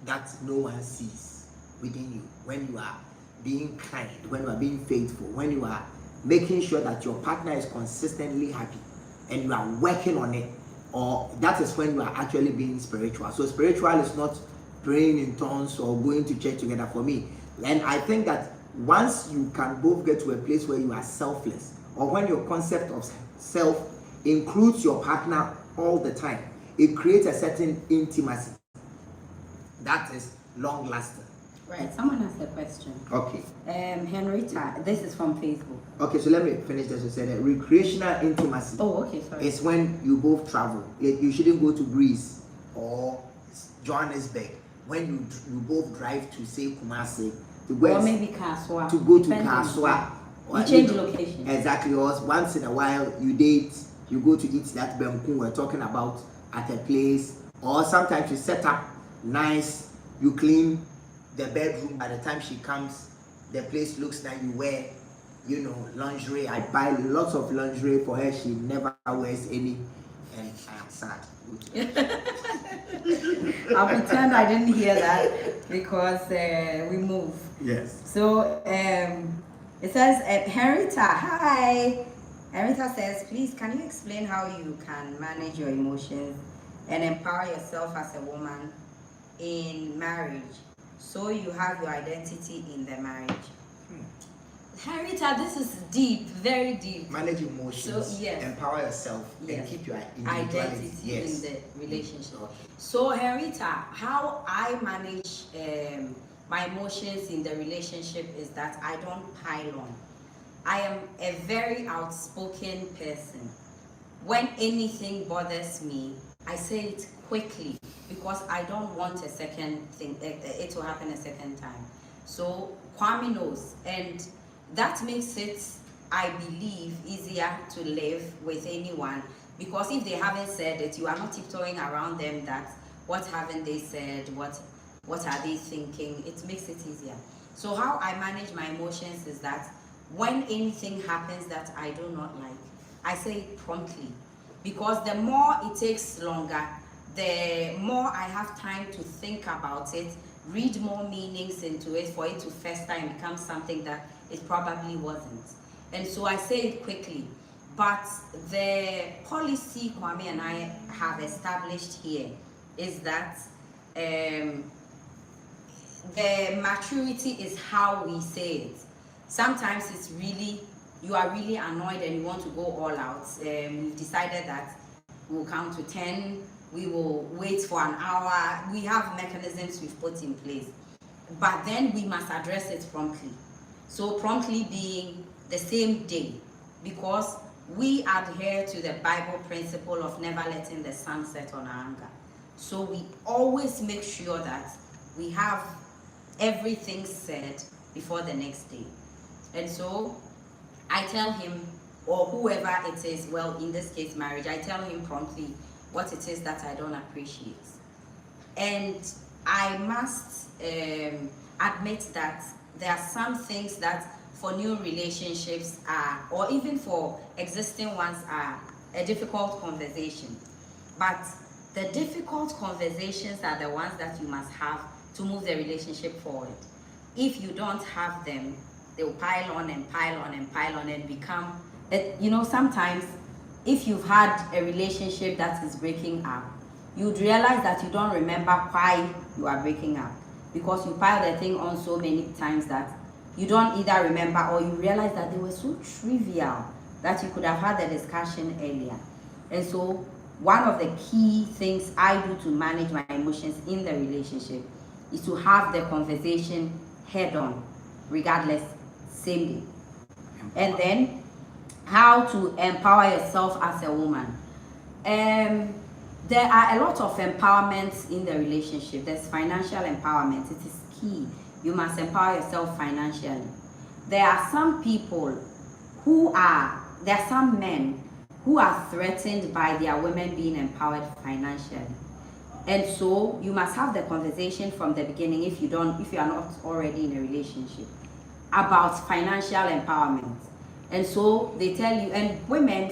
S2: that no one sees within you. When you are being kind, when you are being faithful, when you are making sure that your partner is consistently happy and you are working on it, or that is when you are actually being spiritual. So spiritual is not praying in tongues or going to church together for me. And I think that once you can both get to a place where you are selfless, or when your concept of self includes your partner all the time, it creates a certain intimacy that is long lasting.
S3: Right, someone has a question.
S2: Okay.
S3: Henrietta, this is from Facebook.
S2: Okay, so let me finish this. You said that recreational intimacy.
S3: Oh, okay, sorry.
S2: It's when you both travel. Like, you shouldn't go to Greece or Johannesburg. When you both drive to, say, Kumasi, to go,
S3: or maybe Kaswa.
S2: to go to Kaswa.
S3: You change location.
S2: Exactly. Or once in a while you date, you go to eat that benku we're talking about at a place. Or sometimes you set up nice, you clean the bedroom. By the time she comes, the place looks like you wear, lingerie. I buy lots of lingerie for her. She never wears any, and I am sad.
S3: I'll pretend I didn't hear that because we move.
S2: Yes.
S3: So it says, Henrietta, hi. Henrietta says, please, can you explain how you can manage your emotions and empower yourself as a woman in marriage, so you have your identity in the marriage? Henrietta, this is deep, very deep.
S2: Manage emotions,
S3: So, yes.
S2: empower yourself,
S3: Yes.
S2: and keep your individuality.
S3: Identity
S2: Yes.
S3: in the relationship.
S2: Okay.
S3: So, Henrietta, how I manage my emotions in the relationship is that I don't pile on. I am a very outspoken person. When anything bothers me, I say it quickly because I don't want a second thing, it to happen a second time. So Kwame knows, and that makes it, I believe, easier to live with anyone, because if they haven't said it, you are not tiptoeing around them that what haven't they said, what are they thinking. It makes it easier. So how I manage my emotions is that when anything happens that I do not like, I say it promptly, because the more it takes longer, the more I have time to think about it, read more meanings into it for it to fester and become something that it probably wasn't. And so I say it quickly. But the policy Kwame and I have established here is that the maturity is how we say it. Sometimes it's really, you are really annoyed and you want to go all out. We've decided that we'll count to 10, we will wait for an hour. We have mechanisms we've put in place. But then we must address it promptly. So promptly being the same day, because we adhere to the Bible principle of never letting the sun set on our anger. So we always make sure that we have everything said before the next day. And so I tell him, or whoever it is, well, in this case marriage, I tell him promptly what it is that I don't appreciate. And I must admit that there are some things that for new relationships are, or even for existing ones, are a difficult conversation. But the difficult conversations are the ones that you must have to move the relationship forward. If you don't have them, they'll pile on and pile on and pile on and become, sometimes if you've had a relationship that is breaking up, you'd realize that you don't remember why you are breaking up, because you pile the thing on so many times that you don't either remember, or you realize that they were so trivial that you could have had the discussion earlier. And so one of the key things I do to manage my emotions in the relationship is to have the conversation head on, regardless, same day. And then how to empower yourself as a woman. There are a lot of empowerments in the relationship. There's financial empowerment. It is key. You must empower yourself financially. There are some people there are some men who are threatened by their women being empowered financially. And so you must have the conversation from the beginning, if you are not already in a relationship, about financial empowerment. And so they tell you, and women,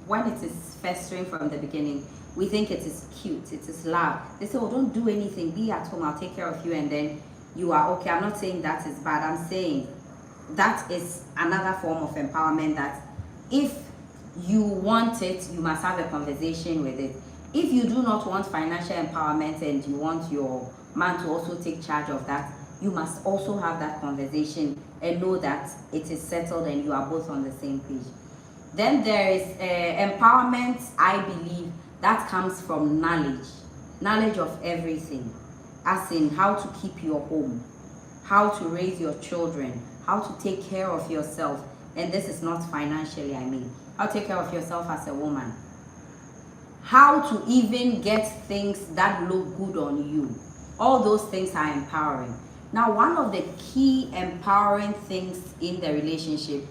S3: when it is festering from the beginning, we think it is cute, it is love. They say, oh, don't do anything, be at home, I'll take care of you, and then you are okay. I'm not saying that is bad. I'm saying that is another form of empowerment, that if you want it, you must have a conversation with it. If you do not want financial empowerment and you want your man to also take charge of that, you must also have that conversation and know that it is settled and you are both on the same page. Then there is empowerment, I believe, that comes from knowledge of everything, as in how to keep your home, how to raise your children, how to take care of yourself. And this is not financially, I mean, how to take care of yourself as a woman, how to even get things that look good on you. All those things are empowering. Now, one of the key empowering things in the relationship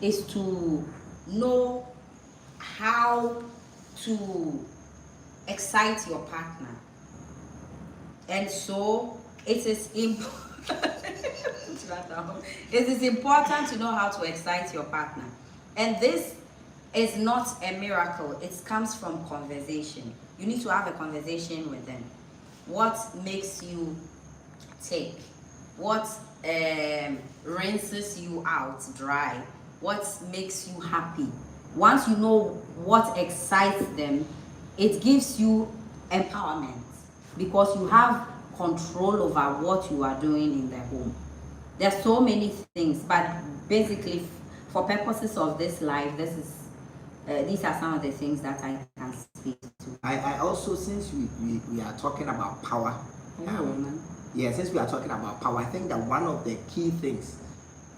S3: is to know how to excite your partner. And so it is it is important to know how to excite your partner. And this is not a miracle. It comes from conversation. You need to have a conversation with them. What makes you tick? What rinses you out dry? What makes you happy? Once you know what excites them, it gives you empowerment, because you have control over what you are doing in the home. There's so many things, but basically, for purposes of this life, these are some of the things that I can speak to.
S2: I also, since we are talking about power, since we are talking about power, I think that one of the key things,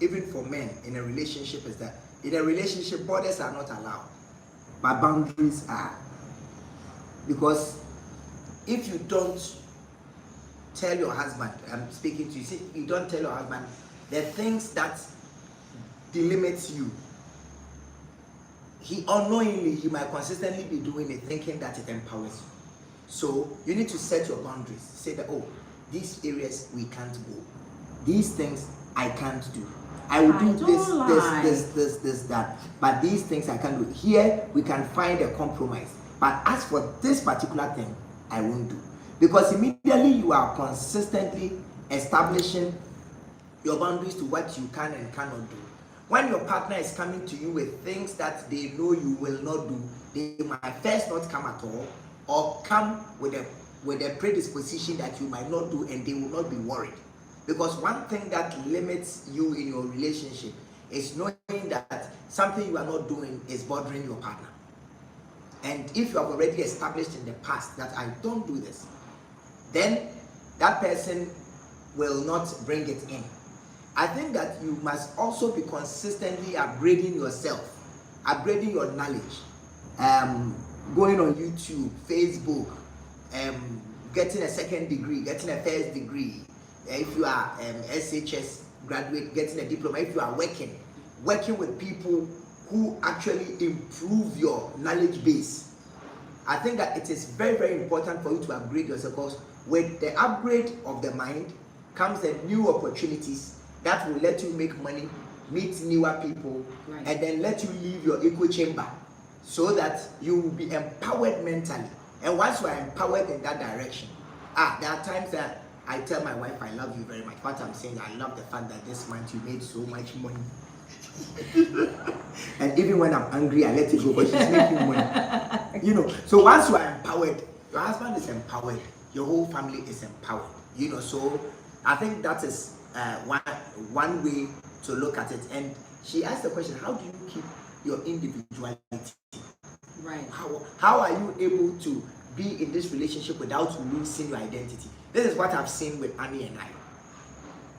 S2: even for men in a relationship, is that in a relationship, borders are not allowed, but boundaries are. Because if you don't tell your husband, I'm speaking to you, see, you don't tell your husband the things that delimits you, he unknowingly, he might consistently be doing it, thinking that it empowers you. So you need to set your boundaries. Say that, oh, these areas we can't go. These things I can't do. I will do this, that. But these things I can't do. Here we can find a compromise. But as for this particular thing, I won't do. Because immediately you are consistently establishing your boundaries to what you can and cannot do. When your partner is coming to you with things that they know you will not do, they might first not come at all, or come with a predisposition that you might not do, and they will not be worried. Because one thing that limits you in your relationship is knowing that something you are not doing is bothering your partner. And if you have already established in the past that I don't do this, then that person will not bring it in. I think that you must also be consistently upgrading yourself, upgrading your knowledge, going on YouTube, Facebook, getting a second degree, getting a first degree. If you are SHS graduate, getting a diploma. If you are working with people who actually improve your knowledge base. I think that it is very, very important for you to upgrade yourself, because with the upgrade of the mind comes the new opportunities that will let you make money, meet newer people, right, and then let you leave your echo chamber so that you will be empowered mentally. And once you are empowered in that direction, there are times that I tell my wife, I love you very much. What I'm saying, I love the fact that this month you made so much money. And even when I'm angry, I let it go, but she's making money. You know, so once you are empowered, your husband is empowered, your whole family is empowered. You know, so I think that is one way to look at it. And she asked the question, how do you keep your individuality?
S3: Right.
S2: How are you able to be in this relationship without losing your identity? This is what I've seen with Annie and I.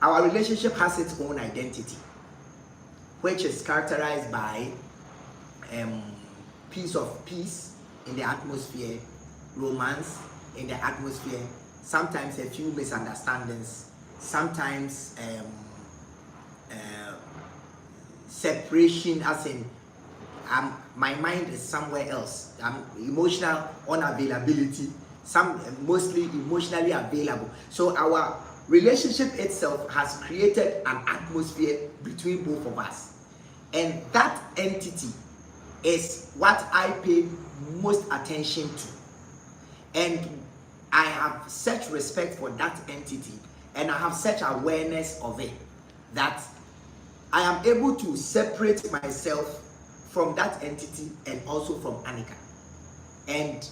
S2: Our relationship has its own identity, which is characterized by peace in the atmosphere, romance in the atmosphere, sometimes a few misunderstandings, sometimes separation, as in my mind is somewhere else. Emotional unavailability, mostly emotionally available. So our relationship itself has created an atmosphere between both of us, and that entity is what I pay most attention to, and I have such respect for that entity, and I have such awareness of it that I am able to separate myself from that entity and also from Annika. And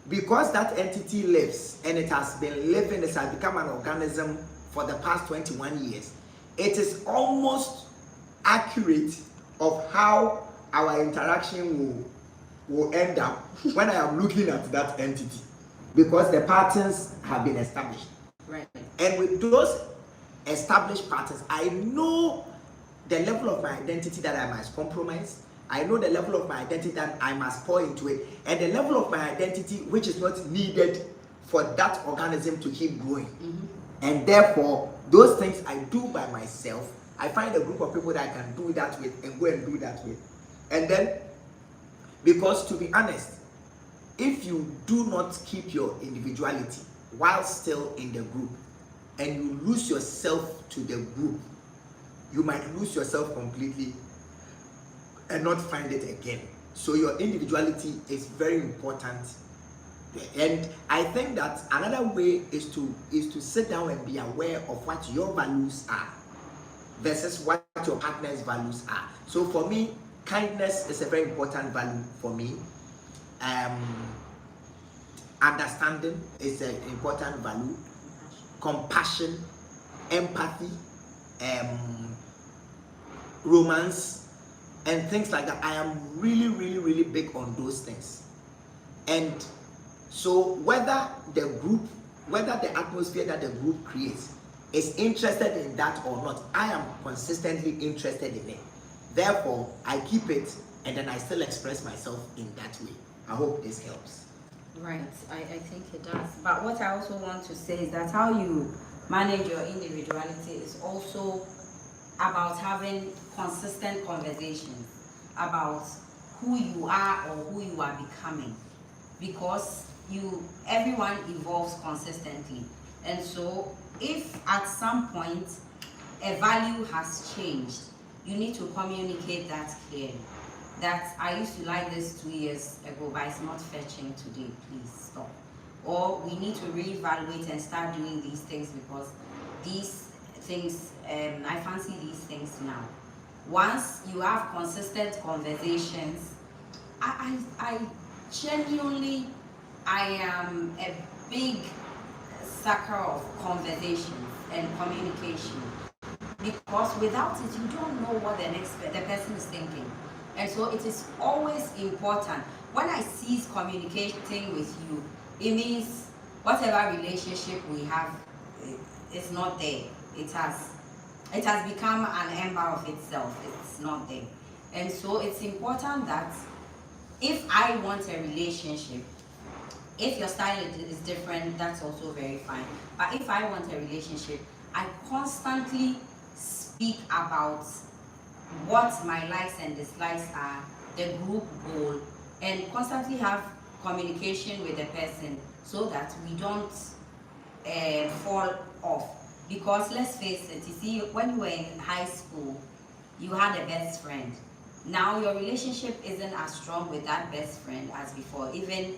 S2: because that entity lives, and it has been living, it has become an organism for the past 21 years, it is almost accurate of how our interaction will end up when I am looking at that entity, because the patterns have been established.
S3: Right.
S2: And with those established patterns, I know the level of my identity that I must compromise. I know the level of my identity that I must pour into it, and the level of my identity which is not needed for that organism to keep growing. Mm-hmm. And therefore, those things I do by myself, I find a group of people that I can do that with and go and do that with. And then, because to be honest, if you do not keep your individuality while still in the group, and you lose yourself to the group, you might lose yourself completely and not find it again. So your individuality is very important. And I think that another way is to sit down and be aware of what your values are versus what your partner's values are. So for me, kindness is a very important value for me. Understanding is an important value. Compassion, empathy, romance and things like that. I am really, really, really big on those things. And so whether the atmosphere that the group creates is interested in that or not, I am consistently interested in it. Therefore, I keep it and then I still express myself in that way. I hope this helps.
S3: Right, I think it does. But what I also want to say is that how you manage your individuality is also about having consistent conversations about who you are or who you are becoming, because everyone evolves consistently. And so if at some point a value has changed, you need to communicate that clearly. That I used to like this 2 years ago, but it's not fetching today, please stop. Or we need to reevaluate and start doing these things because these things, I fancy these things now. Once you have consistent conversations, I genuinely, I am a big sucker of conversations and communication, because without it, you don't know what the person is thinking. And so it is always important. When I cease communicating with you, it means whatever relationship we have is not there. It has become an ember of itself. It's not there. And so it's important that if I want a relationship, if your style is different, that's also very fine. But if I want a relationship, I constantly speak about what my likes and dislikes are, the group goal, and constantly have communication with the person so that we don't fall off. Because let's face it, you see, when you were in high school, you had a best friend. Now your relationship isn't as strong with that best friend as before. Even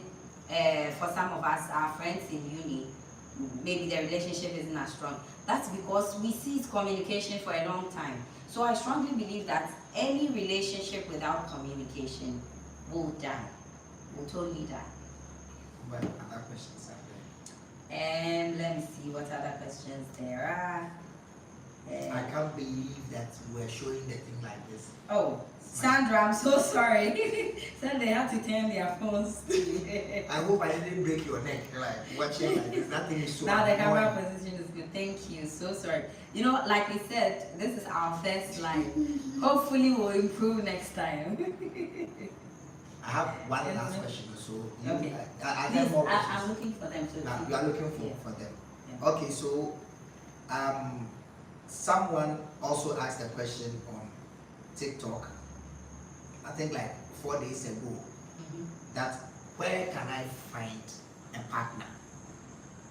S3: for some of us, our friends in uni, maybe the relationship isn't as strong. That's because we ceased communication for a long time. So I strongly believe that any relationship without communication will die, will totally die.
S2: But other questions are there.
S3: And let me see what other questions there are.
S2: I can't believe that we're showing the thing like this.
S3: Oh, Sandra, I'm so sorry. Said they had to turn their phones.
S2: I hope I didn't break your neck. Like watching like this, that thing is so.
S3: Now the camera position is good. Thank you. So sorry. You know, like we said, this is our first live. Hopefully, we'll improve next time.
S2: I have one last question. So
S3: okay. I'm looking for them. So
S2: you are looking for them. Yeah. Okay. So someone also asked a question on TikTok, I think like 4 days ago, that where can I find a partner?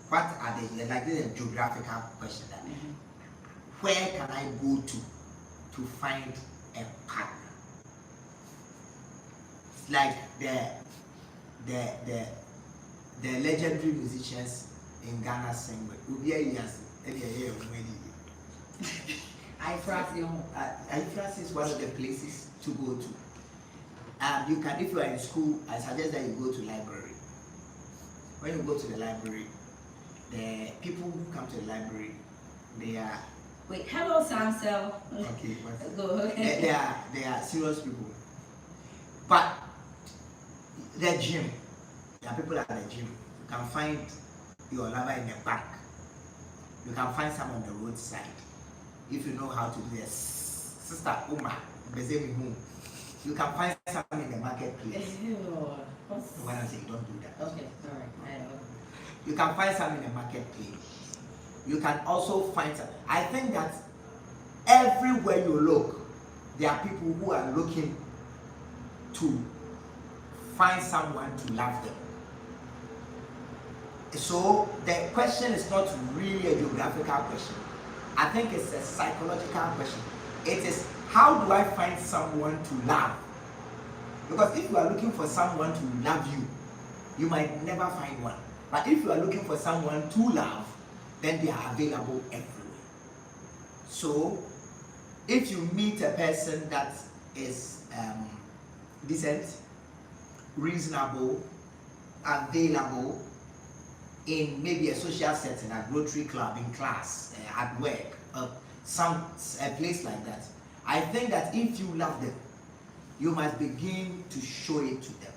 S2: What are they like? This is a geographical question. That where can I go to find a partner? It's like the legendary musicians in Ghana sing with Ifras is one of the places to go to. You can, if you are in school, I suggest that you go to library. When you go to the library, the people who come to the library, they are.
S3: Wait, hello, Samsel.
S2: Okay,
S3: go ahead.
S2: They are serious people. But the gym, there are people at the gym. You can find your lover in the park. You can find some on the roadside. If you know how to do this, Sister Uma, you can find some in the marketplace. When I say you don't do that.
S3: Okay, alright.
S2: You can find some in the marketplace. You can also find some. I think that everywhere you look, there are people who are looking to find someone to love them. So the question is not really a geographical question. I think it's a psychological question. It is, how do I find someone to love? Because if you are looking for someone to love you, you might never find one. But if you are looking for someone to love, then they are available everywhere. So if you meet a person that is decent, reasonable, available, in maybe a social setting, a Rotary Club, in class, at work, a place like that, I think that if you love them, you must begin to show it to them.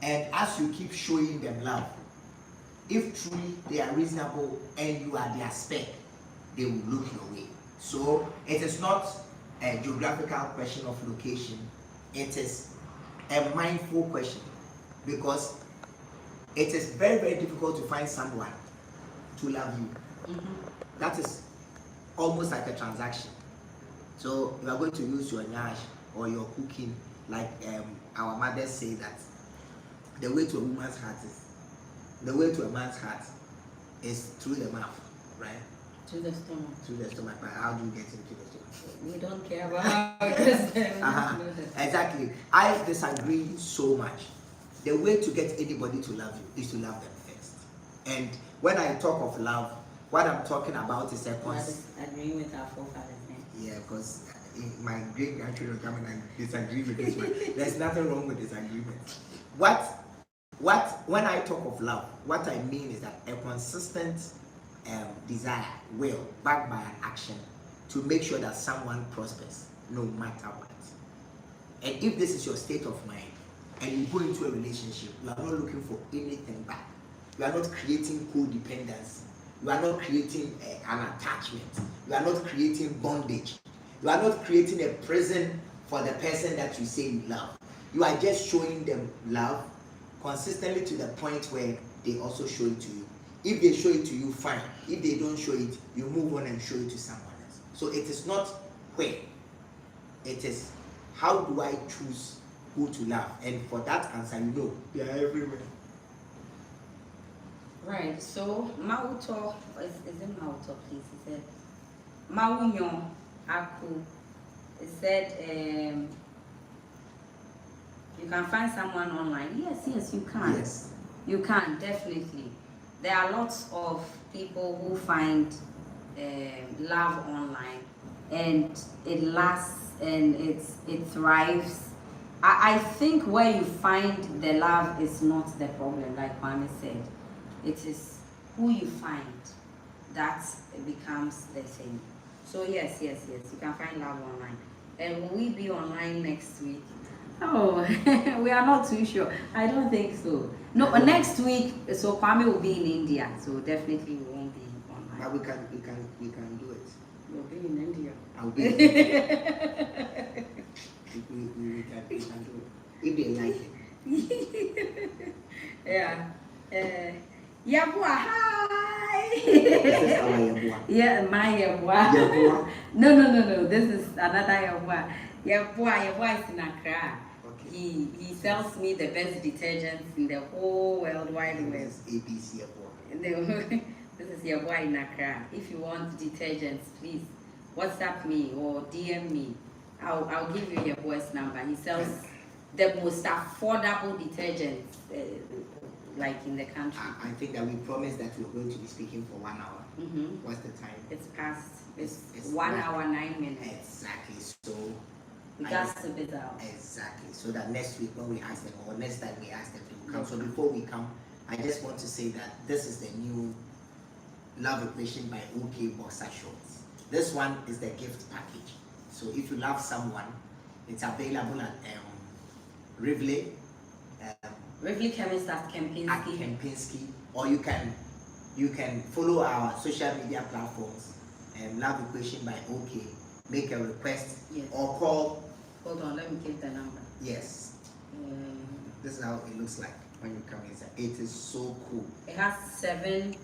S2: And as you keep showing them love, if truly they are reasonable and you are their spec, they will look your way. So it is not a geographical question of location, it is a mindful question, because it is very, very difficult to find someone to love you. That is almost like a transaction. So you are going to use your nyash or your cooking, like our mothers say that the way to a woman's heart is, the way to a man's heart is through the mouth, right?
S3: To the stomach.
S2: Through the stomach, but how do you get into the stomach?
S3: We don't care about how it goes.
S2: Exactly. I disagree so much. The way to get anybody to love you is to love them first. And when I talk of love, what I'm talking about is a
S3: agreeing with our forefathers.
S2: Yeah, because my great grandchildren come and disagree with this one. There's nothing wrong with disagreement. When I talk of love, what I mean is that a consistent desire, will, backed by an action, to make sure that someone prospers, no matter what. And if this is your state of mind, and you go into a relationship, you are not looking for anything back. You are not creating codependency. You are not creating an attachment. You are not creating bondage. You are not creating a prison for the person that you say you love. You are just showing them love consistently to the point where they also show it to you. If they show it to you, fine. If they don't show it, you move on and show it to someone else. So it is not where. It is how do I choose who to love? And for that answer, you know, they are everywhere.
S3: Right. So Mauto is it Mauto, please? He said Maunyo Aku. He said you can find someone online. Yes, you can.
S2: Yes.
S3: You can, definitely. There are lots of people who find love online, and it lasts and it thrives. I think where you find the love is not the problem, like Kwame said. It is who you find that becomes the thing. So yes, you can find love online. And will we be online next week? Oh, we are not too sure. I don't think so. No, next week, so Kwame will be in India, so definitely we won't be online.
S2: But we can do it.
S3: You'll be in India.
S2: I'll be in India. we can do it. If they like it.
S3: Yeah. Yabua, hi!
S2: This is our Yabua.
S3: Yeah, my Yabua.
S2: Yabua?
S3: No. This is another Yabua. Yabua is in Accra.
S2: Okay.
S3: He sells me the best detergents in the whole world wide web.
S2: This is ABC Yabua.
S3: This is Yabua in Accra. If you want detergents, please WhatsApp me or DM me. I'll give you Yabua's number. He sells the most affordable detergents. Like in the country.
S2: I think that we promised that we're going to be speaking for 1 hour. What's the time?
S3: It's past. It's 1 hour 9 minutes.
S2: Exactly. So
S3: we got to be out.
S2: Exactly. So that next week when we ask them, or next time we ask them to come. So before we come, I just want to say that this is the new love equation by OK Boxer Shorts. This one is the gift package. So if you love someone, it's available at Rivley.
S3: Rivley Chemist at
S2: Kempinski, or you can follow our social media platforms and Love Equation by OK. Make a request or call.
S3: Hold on, let me give the number.
S2: Yes. This is how it looks like when you come inside. It is so cool.
S3: It has seven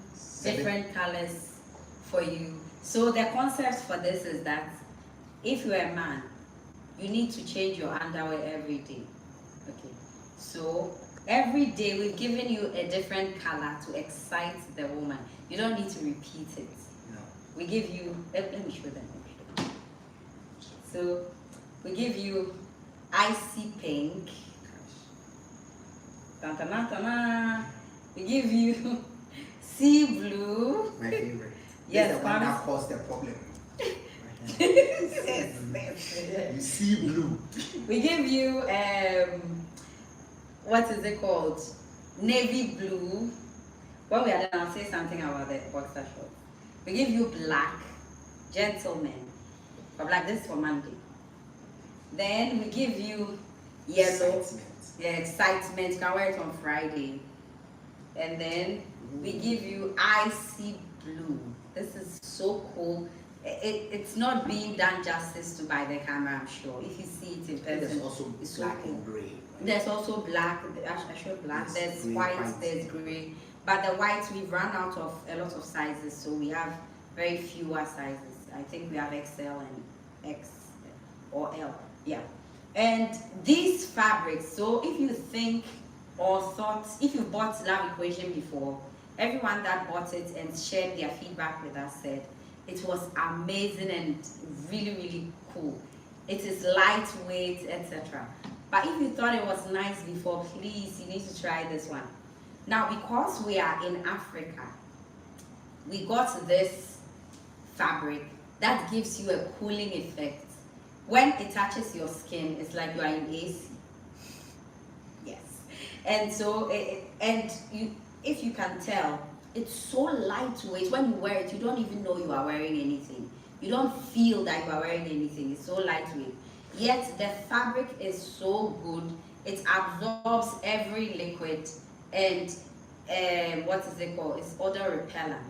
S3: different colors for you. So the concept for this is that if you're a man, you need to change your underwear every day. Okay. So every day we've given you a different color to excite the woman. You don't need to repeat it.
S2: No.
S3: We give you, let me show them. So we give you icy pink. We give you sea blue.
S2: My favorite.
S3: Yes,
S2: the one that caused the problem. You see blue.
S3: We give you what is it called? Navy blue. When we are done, I'll say something about the boxer shorts. We give you black, gentlemen. For black, this is for Monday. Then we give you yellow. Yeah, excitement. You can wear it on Friday. And then we give you icy blue. This is so cool. It's not being done justice to by the camera, I'm sure. If you see it in person,
S2: there's also
S3: it's
S2: black
S3: so cool.
S2: and gray.
S3: There's also black. I showed black.
S2: Yes,
S3: there's
S2: grey,
S3: white. There's gray. But the white, we've run out of a lot of sizes, so we have very fewer sizes. I think we have XL and X or L. Yeah. And these fabrics, so if you think or thought, if you bought Love Equation before, everyone that bought it and shared their feedback with us said it was amazing and really, really cool. It is lightweight, etc. But if you thought it was nice before, please, you need to try this one. Now, because we are in Africa, we got this fabric that gives you a cooling effect. When it touches your skin, it's like you are in AC. Yes. And so, if you can tell, it's so lightweight. When you wear it, you don't even know you are wearing anything. You don't feel that you are wearing anything. It's so lightweight. Yet the fabric is so good. It absorbs every liquid, and what is it called? It's odor repellent.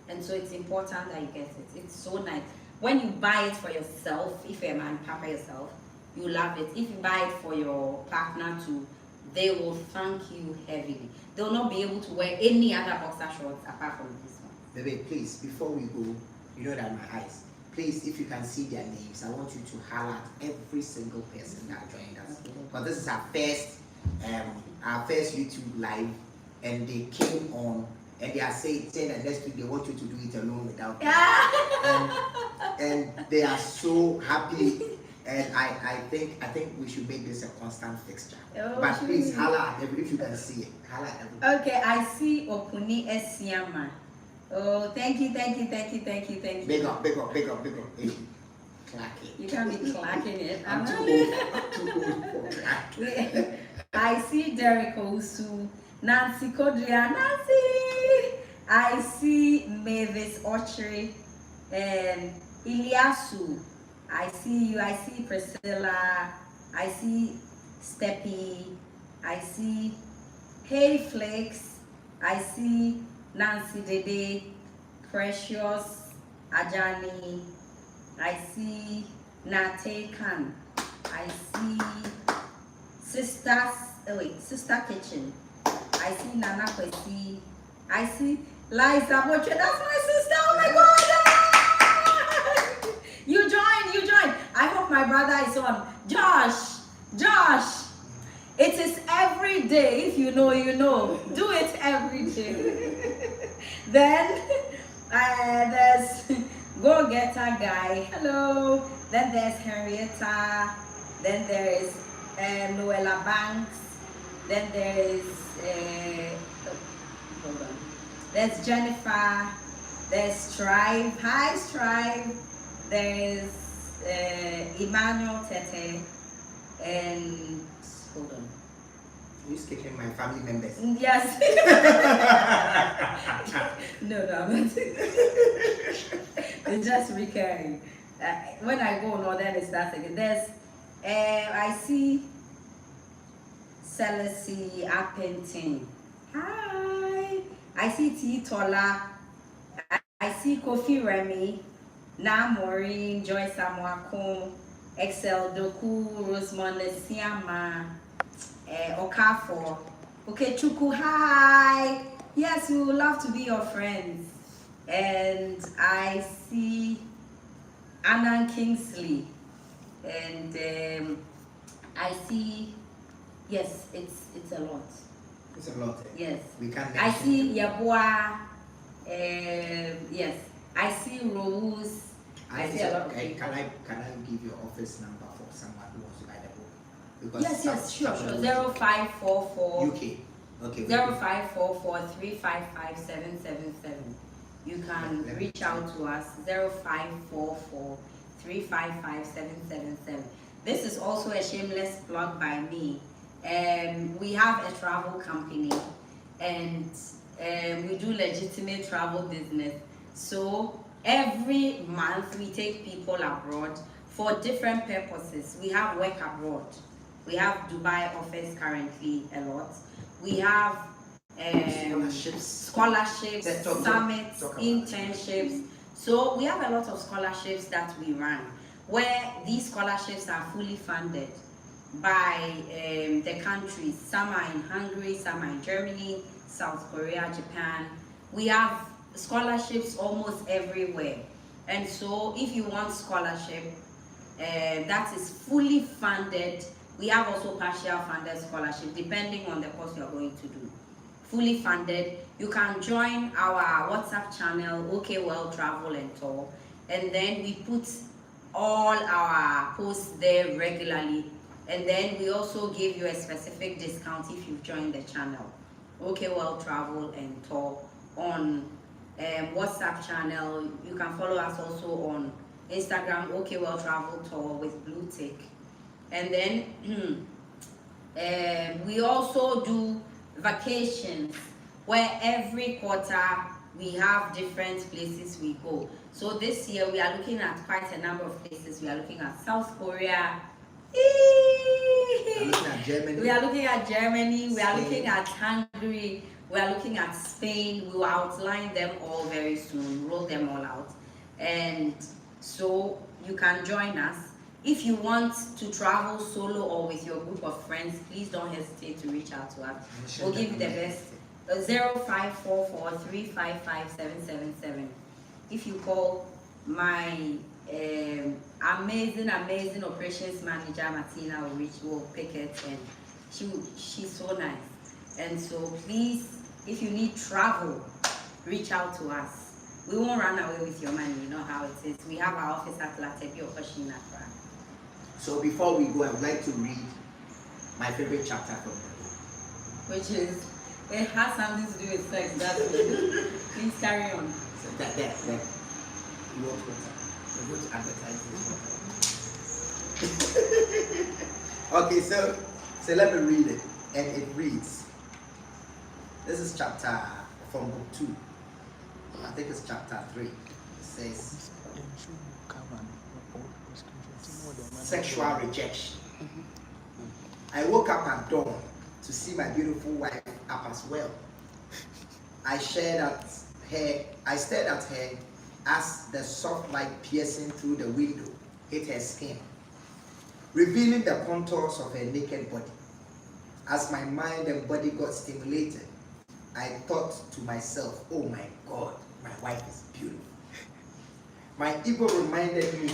S3: And so it's important that you get it. It's so nice. When you buy it for yourself, if you're a man, pamper yourself, you love it. If you buy it for your partner too, they will thank you heavily. They will not be able to wear any other boxer shorts apart from this one.
S2: Baby, please, before we go, you know that my eyes. Please, if you can see their names, I want you to highlight every single person that joined us.
S3: Okay.
S2: But this is our first YouTube live, and they came on and they are saying that next week they want you to do it alone without me. And they are so happy. And I think we should make this a constant fixture.
S3: Oh,
S2: but please highlight if you can see it. Highlight everything.
S3: Okay, I see Okuni Esiama. Oh, thank you.
S2: Big up. Clack it.
S3: You can't be clacking it.
S2: I'm too old for clack.
S3: I see Derek Osu, Nancy Kodria, Nancy. I see Mavis Ochre and Iliasu. I see you. I see Priscilla. I see Steppy. I see Hey Flakes. I see Nancy Dede, Precious, Ajani. I see Nate Khan. I see Sister Kitchen. I see Nana Kwesi. I see Liza Boche. That's my sister. Oh my God! You join. I hope my brother is on. Josh. It is every day. If you know, you know. Do it every day. Then there's Go Getter Guy. Hello. Then there's Henrietta. Then there is Noella Banks. Then there is hold on. There's Jennifer. There's Strive. Hi, Strive. There's Emmanuel Tete. And hold on.
S2: You skipping my family members?
S3: Yes. No, I'm not. It's just recurring. When I go on, then it starts again. There's, I see Celestia Appleton. Hi. I see T. Tola. I see Kofi Remy. Na Maureen, Joyce Amoakum, Excel Doku, Rosemond Siama, Okafor. Okay, Chuku, hi. Yes, we would love to be your friends. And I see Anna Kingsley. And I see, yes, it's a lot.
S2: It's a lot.
S3: Yes.
S2: We can't.
S3: I see Yabua. Yes. I see Rose. I see a lot of people.
S2: Can I give your office number for someone who wants to buy the book? Because
S3: Yes, sure. 0544.
S2: UK. Okay.
S3: 0544 355 777. You can reach out to us. 0544 355 777. This is also a shameless plug by me. We have a travel company, and we do legitimate travel business. So every month we take people abroad for different purposes. We have work abroad. We have Dubai office currently a lot. We have scholarships, summits, internships. So we have a lot of scholarships that we run, where these scholarships are fully funded by the countries. Some are in Hungary, some are in Germany, South Korea, Japan. We have scholarships almost everywhere. And so if you want scholarship that is fully funded, we have also partial funded scholarship depending on the course you're going to do. Fully funded, you can join our WhatsApp channel, OK Well Travel and Tour, and then we put all our posts there regularly, and then we also give you a specific discount if you've joined the channel, OK Well Travel and Tour, on WhatsApp channel. You can follow us also on Instagram, OK Well Travel Tour with blue tick. And then we also do vacations, where every quarter we have different places we go. So this year we are looking at quite a number of places. We are looking at South Korea. We are looking at Germany. We are looking at Hungary. We are looking at Spain. We will outline them all very soon, roll them all out. And so you can join us. If you want to travel solo or with your group of friends, please don't hesitate to reach out to us. We'll give you the best. 0544355777. If you call my amazing operations manager Martina, will pick it, and she's so nice. And so please, if you need travel, reach out to us. We won't run away with your money. You know how it is. We have our office at Latebi or Oshina.
S2: So before we go, I would like to read my favorite chapter from the book,
S3: which is, it has something to do with sex. That's it. Please carry on.
S2: So that you want water. We're going to advertise this water. Okay, so let me read it, and it reads. This is chapter from book 2. I think it's chapter 3. It says sexual rejection. I woke up at dawn to see my beautiful wife up as well. I stared at her as the soft light piercing through the window hit her skin, revealing the contours of her naked body. As my mind and body got stimulated, I thought to myself, oh my God, my wife is beautiful. My ego reminded me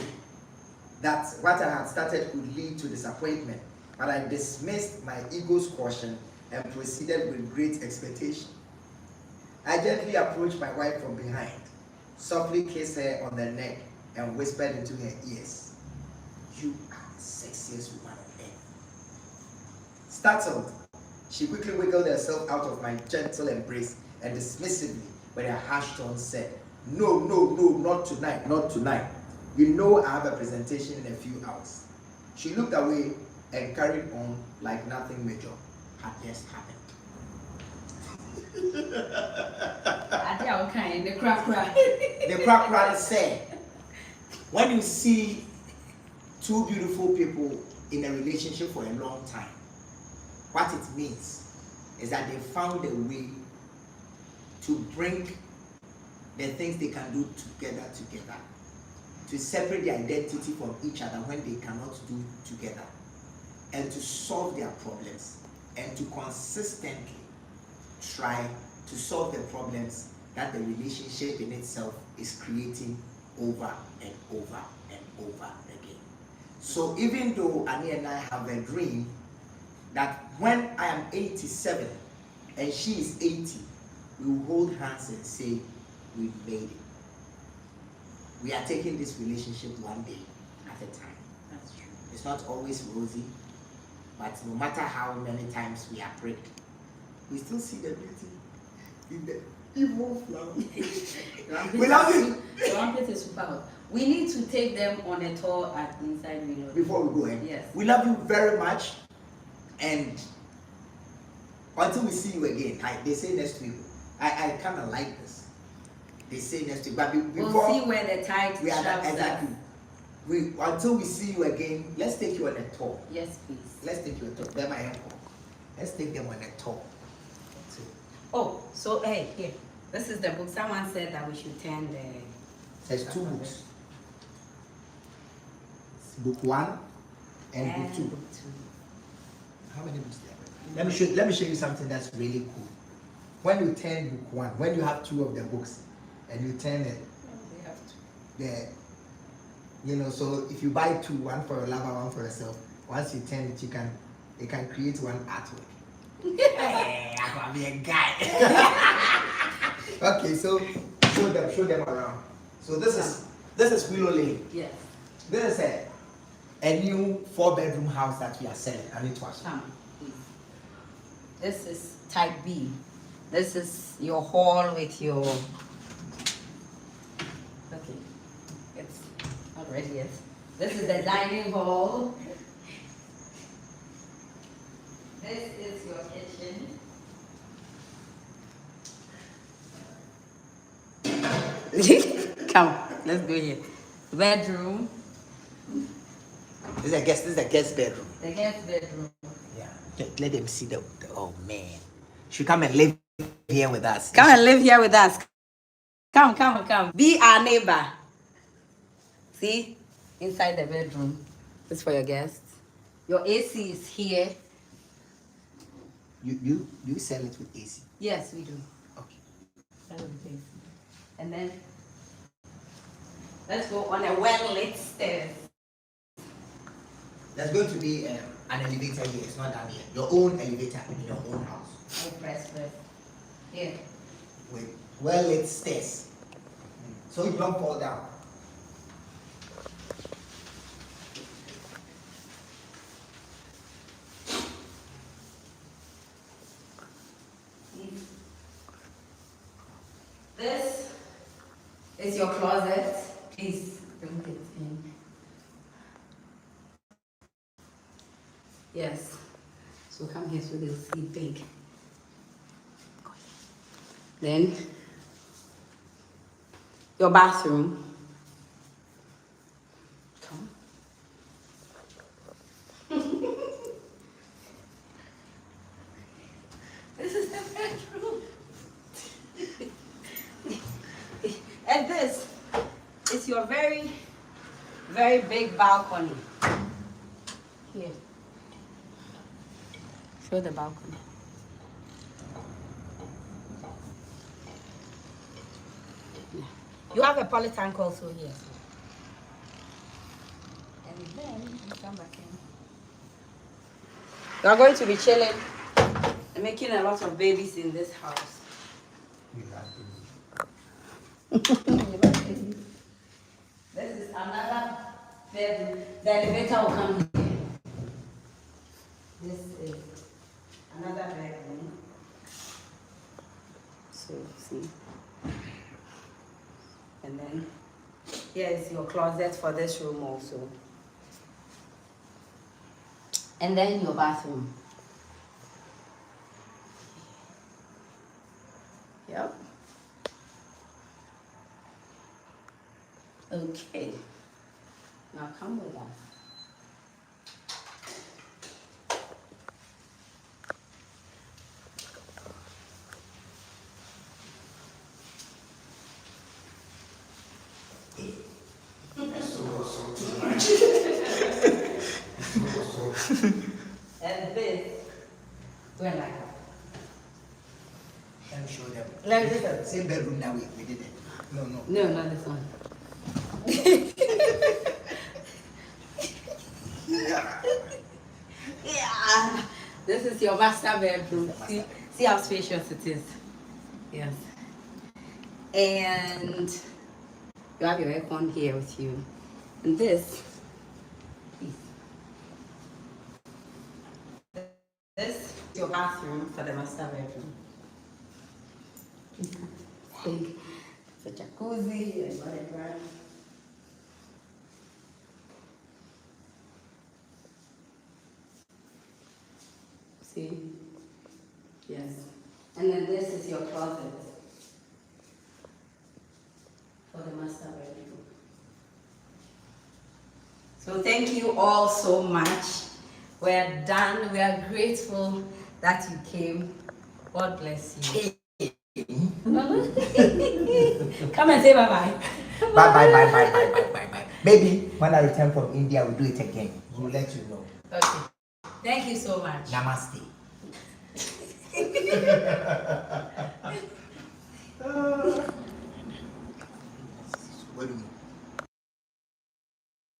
S2: that what I had started could lead to disappointment, but I dismissed my ego's caution and proceeded with great expectation. I gently approached my wife from behind, softly kissed her on the neck, and whispered into her ears, "You are the sexiest woman on earth." Startled, she quickly wiggled herself out of my gentle embrace and dismissively, with a harsh tone, said, No, not tonight, not tonight. You know I have a presentation in a few hours." She looked away and carried on like nothing major had just happened.
S3: The crack.
S2: The crack said, when you see two beautiful people in a relationship for a long time, what it means is that they found a way to bring the things they can do together, to separate the identity from each other when they cannot do together, and to solve their problems, and to consistently try to solve the problems that the relationship in itself is creating over and over and over again. So even though Annie and I have a dream that when I am 87 and she is 80, we will hold hands and say, we've made it. We are taking this relationship one day at a time.
S3: That's true.
S2: It's not always rosy, but no matter how many times we are pricked, we still see the beauty in the evil flower. We love you.
S3: The armpit is super hot. We need to take them on a tour at Inside Reload.
S2: Before we go in,
S3: yes.
S2: We love you very much, and until we see you again, they say next week. I kind of like this. They say next week, but before
S3: we'll see where the tide
S2: we are
S3: shoves
S2: exactly. until we see you again, let's take you on a tour.
S3: Yes, please.
S2: Let's take you on a tour. They're my uncle. Let's take them on a tour.
S3: Oh, so hey, here. This is the book. Someone said that we should turn the.
S2: There's 2 books. Book 1 and book 2. How many books there? Let me show you something that's really cool. When you turn book 1, when you have 2 of the books, and you turn it, so if you buy 2, one for a lover, one for yourself, once you turn it, you can create one artwork. Hey, I'm gonna be a guy. Okay, so show them around. So this is Willow Lane.
S3: Yes.
S2: This is a new 4-bedroom house that we are selling. I need to ask.
S3: This is type B. This is your hall with your. Okay, it's not ready yet. This is the dining hall. This is your kitchen. Come, let's go here. Bedroom.
S2: This is a guest bedroom.
S3: The guest bedroom.
S2: Yeah. Let them see the oh man. Should come and live here with us.
S3: Come and live here with us. Come. Be our neighbor. See? Inside the bedroom. This is for your guests. Your AC is here.
S2: You sell it with AC?
S3: Yes, we do.
S2: Okay.
S3: Sell it with AC. And then let's go on a well-lit stairs.
S2: There's going to be an elevator here. It's not down here. Your own elevator in your own house.
S3: Press. Here.
S2: With well-lit stairs. So you don't fall down.
S3: This is your closet. Please bring it in. Yes. So come here so they'll see big. Then your bathroom. Come. This is the bedroom. And this is your very, very big balcony. Here. Show the balcony. Yeah. You have a poly tank also here. And then you come back in. You are going to be chilling and making a lot of babies in this house. This is another bedroom. The elevator will come here. This is another bedroom. So see. And then here is your closet for this room also. And then your bathroom. Yep. Okay. Now come with us. And this, when I come.
S2: Let me show them.
S3: Like this.
S2: Same bedroom now we did it. No.
S3: No, not this one. Yeah. This is your master bedroom. See how spacious it is. Yes. And you have your aircon here with you. And this, this is your bathroom for the master bedroom. It's a jacuzzi and whatever. See? Yes. And then this is your closet for the master bedroom. So thank you all so much. We're done. We are grateful that you came. God bless you. Come and say bye-bye.
S2: Bye. Maybe when I return from India, we'll do it again. We'll let you know.
S3: Okay. Thank you so much.
S2: Namaste. What do you mean?